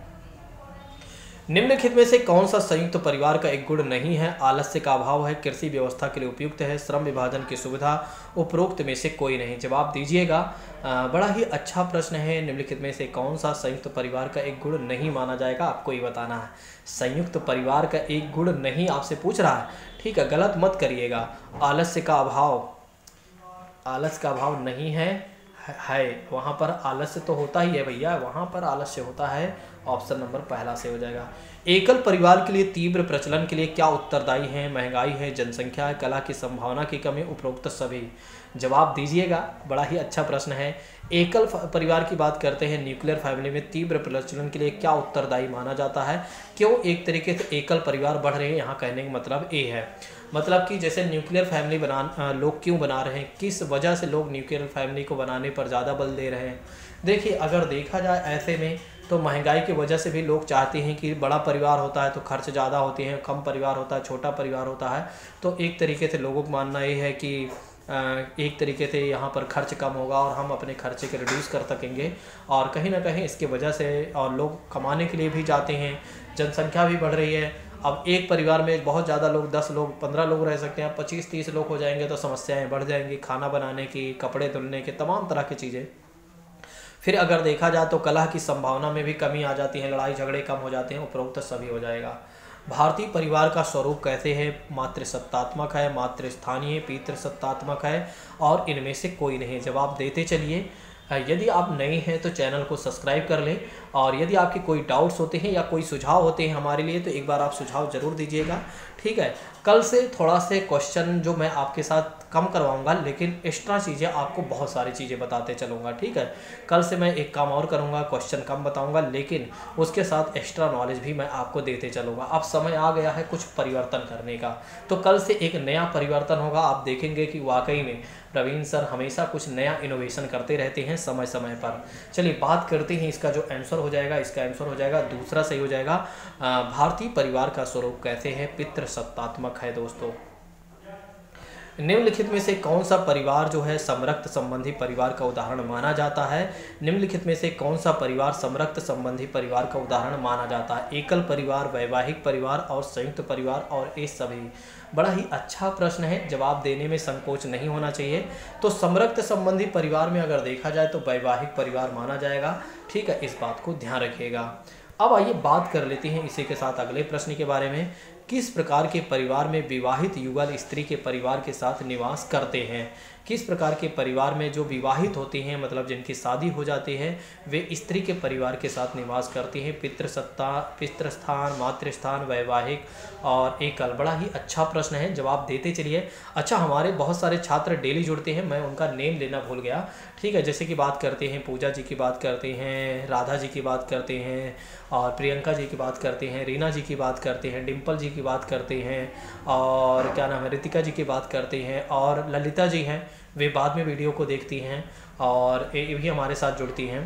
निम्नलिखित में से कौन सा संयुक्त परिवार का एक गुण नहीं है? आलस्य का अभाव है, कृषि व्यवस्था के लिए उपयुक्त है, श्रम विभाजन की सुविधा, उपरोक्त में से कोई नहीं। जवाब दीजिएगा। बड़ा ही अच्छा प्रश्न है। निम्नलिखित में से कौन सा संयुक्त परिवार का एक गुण नहीं माना जाएगा, आपको ये बताना है। संयुक्त परिवार का एक गुण नहीं आपसे पूछ रहा है, ठीक है, गलत मत करिएगा। आलस्य का अभाव, आलस्य का अभाव नहीं है वहाँ पर आलस्य तो होता ही है भैया, वहाँ पर आलस्य होता है। ऑप्शन नंबर पहला से हो जाएगा। एकल परिवार के लिए तीव्र प्रचलन के लिए क्या उत्तरदायी है? महंगाई है, जनसंख्या है, कला की संभावना की कमी, उपरोक्त सभी। जवाब दीजिएगा। बड़ा ही अच्छा प्रश्न है। एकल परिवार की बात करते हैं, न्यूक्लियर फैमिली में तीव्र प्रचलन के लिए क्या उत्तरदायी माना जाता है? क्यों एक तरीके से एकल परिवार बढ़ रहे हैं, यहाँ कहने का मतलब ये है, मतलब कि जैसे न्यूक्लियर फैमिली लोग क्यों बना रहे हैं, किस वजह से लोग न्यूक्लियर फैमिली को बनाने पर ज़्यादा बल दे रहे हैं। देखिए अगर देखा जाए ऐसे में तो महंगाई की वजह से भी लोग चाहते हैं कि बड़ा परिवार होता है तो खर्च ज़्यादा होते हैं, कम परिवार होता है, छोटा परिवार होता है, तो एक तरीके से लोगों का मानना ये है कि एक तरीके से यहाँ पर खर्च कम होगा और हम अपने खर्चे को रिड्यूस कर सकेंगे, और कहीं ना कहीं इसके वजह से और लोग कमाने के लिए भी जाते हैं। जनसंख्या भी बढ़ रही है। अब एक परिवार में बहुत ज़्यादा लोग, 10 लोग 15 लोग रह सकते हैं, 25-30 लोग हो जाएंगे तो समस्याएं बढ़ जाएंगी, खाना बनाने की, कपड़े धुलने के, तमाम तरह की चीज़ें। फिर अगर देखा जाए तो कलह की संभावना में भी कमी आ जाती है, लड़ाई झगड़े कम हो जाते हैं, उपरोक्त सभी हो जाएगा। भारतीय परिवार का स्वरूप कैसे है? मातृसत्तात्मक है, मातृस्थानीय, पितृसत्तात्मक है, और इनमें से कोई नहीं। जवाब देते चलिए। यदि आप नए हैं तो चैनल को सब्सक्राइब कर लें, और यदि आपके कोई डाउट्स होते हैं या कोई सुझाव होते हैं हमारे लिए तो एक बार आप सुझाव ज़रूर दीजिएगा, ठीक है। कल से थोड़ा से क्वेश्चन जो मैं आपके साथ कम करवाऊंगा, लेकिन एक्स्ट्रा चीज़ें आपको बहुत सारी चीज़ें बताते चलूँगा, ठीक है। कल से मैं एक काम और करूँगा, क्वेश्चन कम बताऊँगा, लेकिन उसके साथ एक्स्ट्रा नॉलेज भी मैं आपको देते चलूँगा। अब समय आ गया है कुछ परिवर्तन करने का, तो कल से एक नया परिवर्तन होगा। आप देखेंगे कि वाकई में प्रवीण सर हमेशा कुछ नया इनोवेशन करते रहते हैं समय समय पर। चलिए बात करते हैं इसका जो आंसर हो जाएगा, इसका आंसर हो जाएगा दूसरा सही हो जाएगा। भारतीय परिवार का स्वरूप कैसे है? पितृसत्तात्मक है दोस्तों। निम्नलिखित में से कौन सा परिवार जो है समरक्त संबंधी परिवार का उदाहरण माना जाता है? निम्नलिखित में से कौन सा परिवार समरक्त संबंधी परिवार का उदाहरण माना जाता है? एकल परिवार, वैवाहिक परिवार और संयुक्त परिवार और ये सभी। बड़ा ही अच्छा प्रश्न है, जवाब देने में संकोच नहीं होना चाहिए। तो समरक्त संबंधी परिवार में अगर देखा जाए तो वैवाहिक परिवार माना जाएगा, ठीक है, इस बात को ध्यान रखिएगा। अब आइए बात कर लेते हैं इसी के साथ अगले प्रश्न के बारे में। किस प्रकार के परिवार में विवाहित युगल स्त्री के परिवार के साथ निवास करते हैं? किस प्रकार के परिवार में जो विवाहित होते हैं, मतलब जिनकी शादी हो जाती है, वे स्त्री के परिवार के साथ निवास करते हैं? पितृस्थान, मातृस्थान, वैवाहिक और एकल। बड़ा ही अच्छा प्रश्न है, जवाब देते चलिए। अच्छा, हमारे बहुत सारे छात्र डेली जुड़ते हैं, मैं उनका नेम लेना भूल गया, ठीक है। जैसे कि बात करते हैं, पूजा जी की बात करते हैं, राधा जी की बात करते हैं, और प्रियंका जी की बात करते हैं, रीना जी की बात करते हैं, डिम्पल जी की बात करते हैं, और क्या नाम है, रितिका जी की बात करते हैं, और ललिता जी हैं, वे बाद में वीडियो को देखती हैं और ये भी हमारे साथ जुड़ती हैं।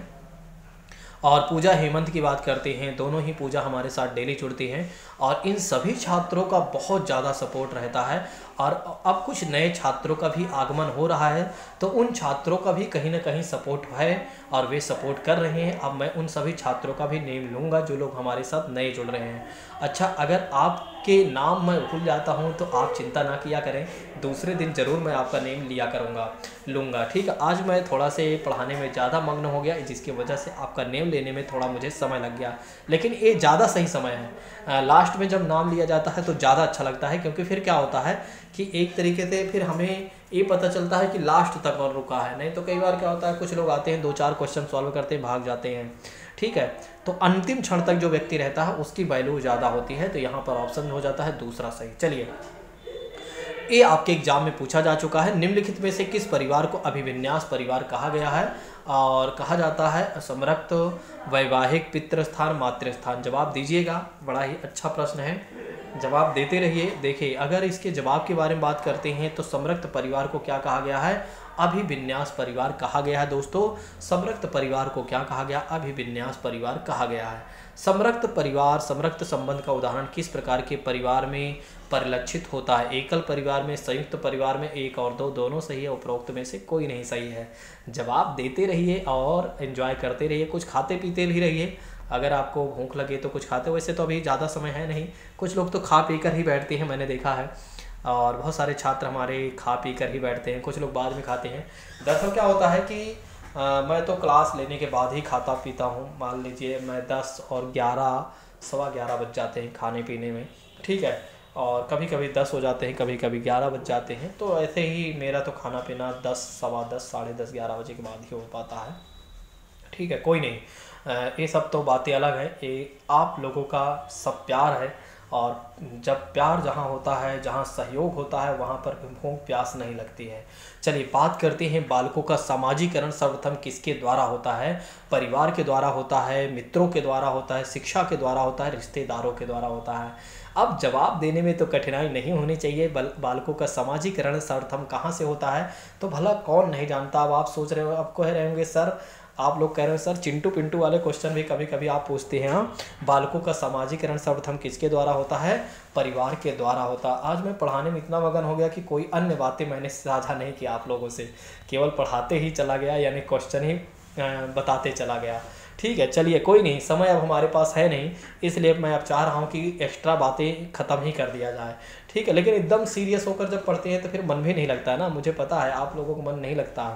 और पूजा हेमंत की बात करते हैं, दोनों ही पूजा हमारे साथ डेली जुड़ती हैं और इन सभी छात्रों का बहुत ज़्यादा सपोर्ट रहता है। और अब कुछ नए छात्रों का भी आगमन हो रहा है, तो उन छात्रों का भी कहीं ना कहीं सपोर्ट है और वे सपोर्ट कर रहे हैं। अब मैं उन सभी छात्रों का भी नेम लूँगा जो लोग हमारे साथ नए जुड़ रहे हैं। अच्छा, अगर आपके नाम मैं भूल जाता हूँ तो आप चिंता ना किया करें, दूसरे दिन ज़रूर मैं आपका नेम लिया लूँगा। ठीक है, आज मैं थोड़ा से पढ़ाने में ज़्यादा मग्न हो गया, जिसकी वजह से आपका नेम लेने में थोड़ा मुझे समय लग गया, लेकिन ये ज़्यादा सही समय है। लास्ट में जब नाम लिया जाता है तो ज़्यादा अच्छा लगता है, क्योंकि फिर क्या होता है कि एक तरीके से फिर हमें ये पता चलता है कि लास्ट तक और रुका है। नहीं तो कई बार क्या होता है, कुछ लोग आते हैं 2-4 क्वेश्चन सॉल्व करते हैं, भाग जाते हैं। ठीक है, तो अंतिम क्षण तक जो व्यक्ति रहता है उसकी वैल्यू ज़्यादा होती है, तो यहाँ पर ऑप्शन हो जाता है दूसरा सही। चलिए, ये आपके एग्जाम में पूछा जा चुका है। निम्नलिखित में से किस परिवार को अभिविन्यास परिवार कहा गया है? और कहा जाता है समरक्त, वैवाहिक, पितृस्थान, मातृस्थान। जवाब दीजिएगा, बड़ा ही अच्छा प्रश्न है, जवाब देते रहिए। देखिए, अगर इसके जवाब के बारे में बात करते हैं तो समरक्त परिवार को क्या कहा गया है? अभिविन्यास परिवार कहा गया है। दोस्तों, समरक्त परिवार को क्या कहा गया? अभिविन्यास परिवार कहा गया है। समरक्त परिवार, समरक्त संबंध का उदाहरण किस प्रकार के परिवार में परिलक्षित होता है? एकल परिवार में, संयुक्त परिवार में, एक और दो, दोनों सही है, उपरोक्त में से कोई नहीं सही है। जवाब देते रहिए और एंजॉय करते रहिए, कुछ खाते पीते भी रहिए। अगर आपको भूख लगे तो कुछ खाते, वैसे तो अभी ज़्यादा समय है नहीं, कुछ लोग तो खा पी कर ही बैठते हैं, मैंने देखा है। और बहुत सारे छात्र हमारे खा पी कर ही बैठते हैं, कुछ लोग बाद में खाते हैं। दरअसल क्या होता है कि मैं तो क्लास लेने के बाद ही खाता पीता हूँ। मान लीजिए मैं 10 और 11, सवा 11 बज जाते हैं खाने पीने में। ठीक है, और कभी कभी 10 हो जाते हैं, कभी कभी 11 बज जाते हैं। तो ऐसे ही मेरा तो खाना पीना 10, सवा 10, साढ़े 10, 11 बजे के बाद ही हो पाता है। ठीक है, कोई नहीं, ये सब तो बातें अलग है, ये आप लोगों का सब प्यार है। और जब प्यार जहाँ होता है, जहाँ सहयोग होता है, वहाँ पर भूख प्यास नहीं लगती है। चलिए, बात करते हैं बालकों का सामाजिकरण सर्वप्रथम किसके द्वारा होता है? परिवार के द्वारा होता है, मित्रों के द्वारा होता है, शिक्षा के द्वारा होता है, रिश्तेदारों के द्वारा होता है। अब जवाब देने में तो कठिनाई नहीं होनी चाहिए। बालकों का सामाजिकरण सर्वप्रथम कहाँ से होता है? तो भला कौन नहीं जानता। अब आप सोच रहे हो, आप कह रहे होंगे सर, आप लोग कह रहे हैं सर चिंटू पिंटू वाले क्वेश्चन भी कभी कभी आप पूछते हैं। हाँ, बालकों का सामाजिकरण सर्वप्रथम किसके द्वारा होता है? परिवार के द्वारा होता है। आज मैं पढ़ाने में इतना मगन हो गया कि कोई अन्य बातें मैंने साझा नहीं किया आप लोगों से, केवल पढ़ाते ही चला गया, यानी क्वेश्चन ही बताते चला गया। ठीक है, चलिए कोई नहीं, समय अब हमारे पास है नहीं, इसलिए मैं अब चाह रहा हूँ कि एक्स्ट्रा बातें ख़त्म ही कर दिया जाए। ठीक है, लेकिन एकदम सीरियस होकर जब पढ़ते हैं तो फिर मन भी नहीं लगता है ना, मुझे पता है आप लोगों को मन नहीं लगता।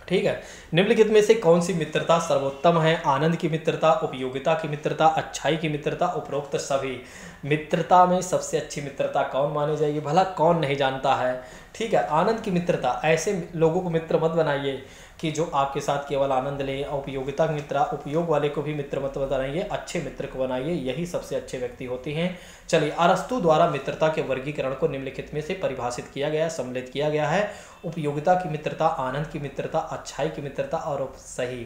ठीक है, निम्नलिखित में से कौन सी मित्रता सर्वोत्तम है? आनंद की मित्रता, उपयोगिता की मित्रता, अच्छाई की मित्रता, उपरोक्त सभी। मित्रता में सबसे अच्छी मित्रता कौन मानी जाएगी? भला कौन नहीं जानता है। ठीक है, आनंद की मित्रता, ऐसे लोगों को मित्र मत बनाइए कि जो आपके साथ केवल आनंद लें। उपयोगिता की मित्र, उपयोग वाले को भी मित्र मत बनाइए, अच्छे मित्र को बनाइए, यही सबसे अच्छे व्यक्ति होते हैं। चलिए, अरस्तु द्वारा मित्रता के वर्गीकरण को निम्नलिखित में से परिभाषित किया गया, सम्मिलित किया गया है। उपयोगिता की मित्रता, आनंद की मित्रता, अच्छाई की मित्रता और सही।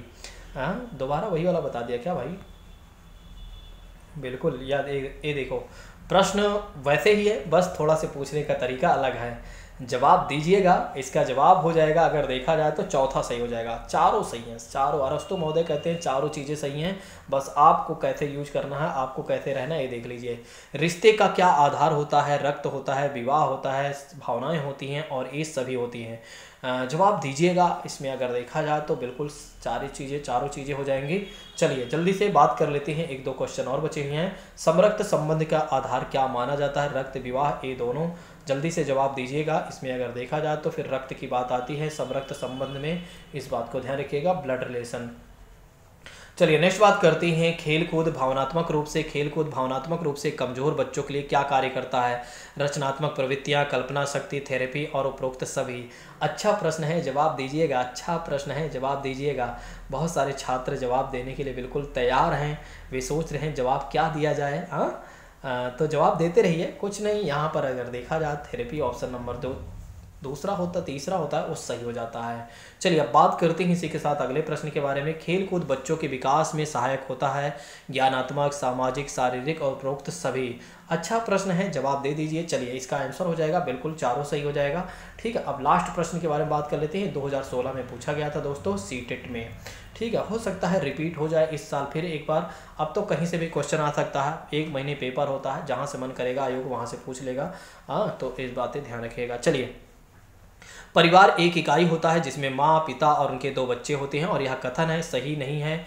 हाँ, दोबारा वही वाला बता दिया क्या भाई? बिल्कुल याद, ये देखो, प्रश्न वैसे ही है, बस थोड़ा से पूछने का तरीका अलग है। जवाब दीजिएगा, इसका जवाब हो जाएगा, अगर देखा जाए तो चौथा सही हो जाएगा। चारों सही हैं, चारों। अरस्तु महोदय कहते हैं चारों चीज़ें सही हैं, बस आपको कैसे यूज करना है, आपको कैसे रहना है, ये देख लीजिए। रिश्ते का क्या आधार होता है? रक्त होता है, विवाह होता है, भावनाएं होती हैं और ये सभी होती हैं। जवाब दीजिएगा, इसमें अगर देखा जाए तो बिल्कुल चारों चीज़ें हो जाएंगी। चलिए जल्दी से बात कर लेते हैं, 1-2 क्वेश्चन और बचे हुए हैं। समरक्त संबंध का आधार क्या माना जाता है? रक्त, विवाह, ये दोनों। जल्दी से जवाब दीजिएगा। इसमें अगर देखा जाए तो फिर रक्त की बात आती है समरक्त संबंध में, इस बात को ध्यान रखिएगा, ब्लड रिलेशन। चलिए नेक्स्ट बात करते हैं, खेलकूद भावनात्मक रूप से कमजोर बच्चों के लिए क्या कार्य करता है? रचनात्मक प्रवृत्तियां, कल्पना शक्ति, थेरेपी और उपरोक्त सभी। अच्छा प्रश्न है, जवाब दीजिएगा। अच्छा प्रश्न है, जवाब दीजिएगा। बहुत सारे छात्र जवाब देने के लिए बिल्कुल तैयार हैं, वे सोच रहे हैं जवाब क्या दिया जाए। हाँ, तो जवाब देते रहिए, कुछ नहीं। यहाँ पर अगर देखा जाए थेरेपी ऑप्शन नंबर दूसरा होता, तीसरा होता है, वो सही हो जाता है। चलिए अब बात करते हैं इसी के साथ अगले प्रश्न के बारे में। खेल कूद बच्चों के विकास में सहायक होता है, ज्ञानात्मक, सामाजिक, शारीरिक और उपरोक्त सभी। अच्छा प्रश्न है, जवाब दे दीजिए। चलिए इसका आंसर हो जाएगा बिल्कुल चारों सही हो जाएगा। ठीक है, अब लास्ट प्रश्न के बारे में बात कर लेते हैं। 2016 में पूछा गया था दोस्तों सीटेट में। ठीक है, हो सकता है रिपीट हो जाए इस साल फिर एक बार। अब तो कहीं से भी क्वेश्चन आ सकता है, 1 महीने पेपर होता है, जहाँ से मन करेगा आयोग वहाँ से पूछ लेगा। हाँ, तो इस बातें ध्यान रखिएगा। चलिए, परिवार एक इकाई होता है जिसमें माँ, पिता और उनके 2 बच्चे होते हैं, और यह कथन है सही नहीं है।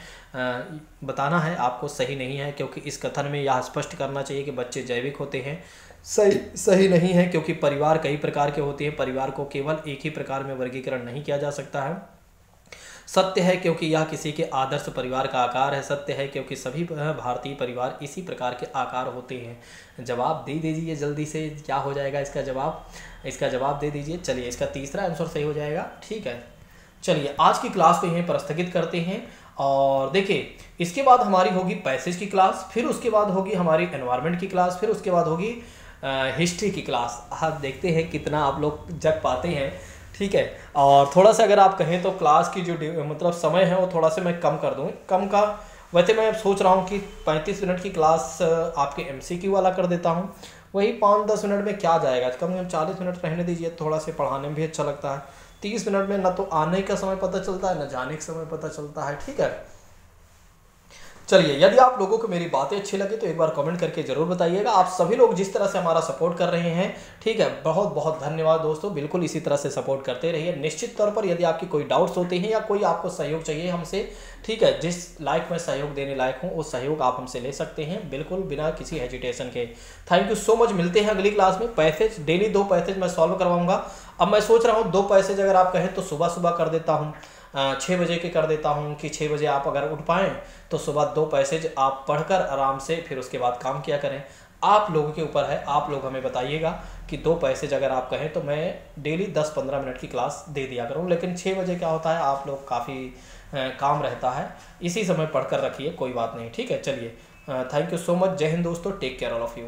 बताना है आपको सही नहीं है, क्योंकि इस कथन में यह स्पष्ट करना चाहिए कि बच्चे जैविक होते हैं। सही नहीं है, क्योंकि परिवार कई प्रकार के होते हैं, परिवार को केवल एक ही प्रकार में वर्गीकरण नहीं किया जा सकता है। सत्य है, क्योंकि यह किसी के आदर्श परिवार का आकार है। सत्य है, क्योंकि सभी भारतीय परिवार इसी प्रकार के आकार होते हैं। जवाब दे दीजिए जल्दी से, क्या हो जाएगा इसका जवाब? इसका जवाब दे दीजिए। चलिए इसका तीसरा आंसर सही हो जाएगा। ठीक है, चलिए आज की क्लास को यहीं पर स्थगित करते हैं। और देखिए, इसके बाद हमारी होगी पैसेज की क्लास, फिर उसके बाद होगी हमारी एनवायरनमेंट की क्लास, फिर उसके बाद होगी हिस्ट्री की क्लास। आप देखते हैं कितना आप लोग जग पाते हैं। ठीक है, और थोड़ा सा अगर आप कहें तो क्लास की जो मतलब समय है वो थोड़ा सा मैं कम कर दूँ, कम का। वैसे मैं सोच रहा हूँ कि 35 मिनट की क्लास आपके MCQ वाला कर देता हूँ। वही 5-10 मिनट में क्या जाएगा, कम से कम 40 मिनट रहने दीजिए, थोड़ा से पढ़ाने में भी अच्छा लगता है। 30 मिनट में ना तो आने का समय पता चलता है, ना जाने का समय पता चलता है। ठीक है, चलिए यदि आप लोगों को मेरी बातें अच्छी लगी तो एक बार कमेंट करके जरूर बताइएगा। आप सभी लोग जिस तरह से हमारा सपोर्ट कर रहे हैं, ठीक है, बहुत बहुत धन्यवाद दोस्तों। बिल्कुल इसी तरह से सपोर्ट करते रहिए। निश्चित तौर पर यदि आपकी कोई डाउट्स होते हैं या कोई आपको सहयोग चाहिए हमसे, ठीक है, जिस लायक मैं सहयोग देने लायक हूँ वो सहयोग आप हमसे ले सकते हैं, बिल्कुल बिना किसी हेजिटेशन के। Thank you so much. मिलते हैं अगली क्लास में। पैसेज डेली 2 पैसेज मैं सॉल्व करवाऊंगा। अब मैं सोच रहा हूँ 2 पैसेज अगर आप कहें तो सुबह सुबह कर देता हूँ, 6 बजे के कर देता हूँ कि 6 बजे आप अगर उठ पाएँ तो सुबह 2 पैसेज आप पढ़कर आराम से फिर उसके बाद काम किया करें। आप लोगों के ऊपर है, आप लोग हमें बताइएगा कि 2 पैसेज अगर आप कहें तो मैं डेली 10-15 मिनट की क्लास दे दिया करूँ। लेकिन 6 बजे क्या होता है, आप लोग काफ़ी काम रहता है, इसी समय पढ़कर रखिए, कोई बात नहीं। ठीक है, चलिए थैंक यू सो मच। जय हिंद दोस्तों, take care all of you.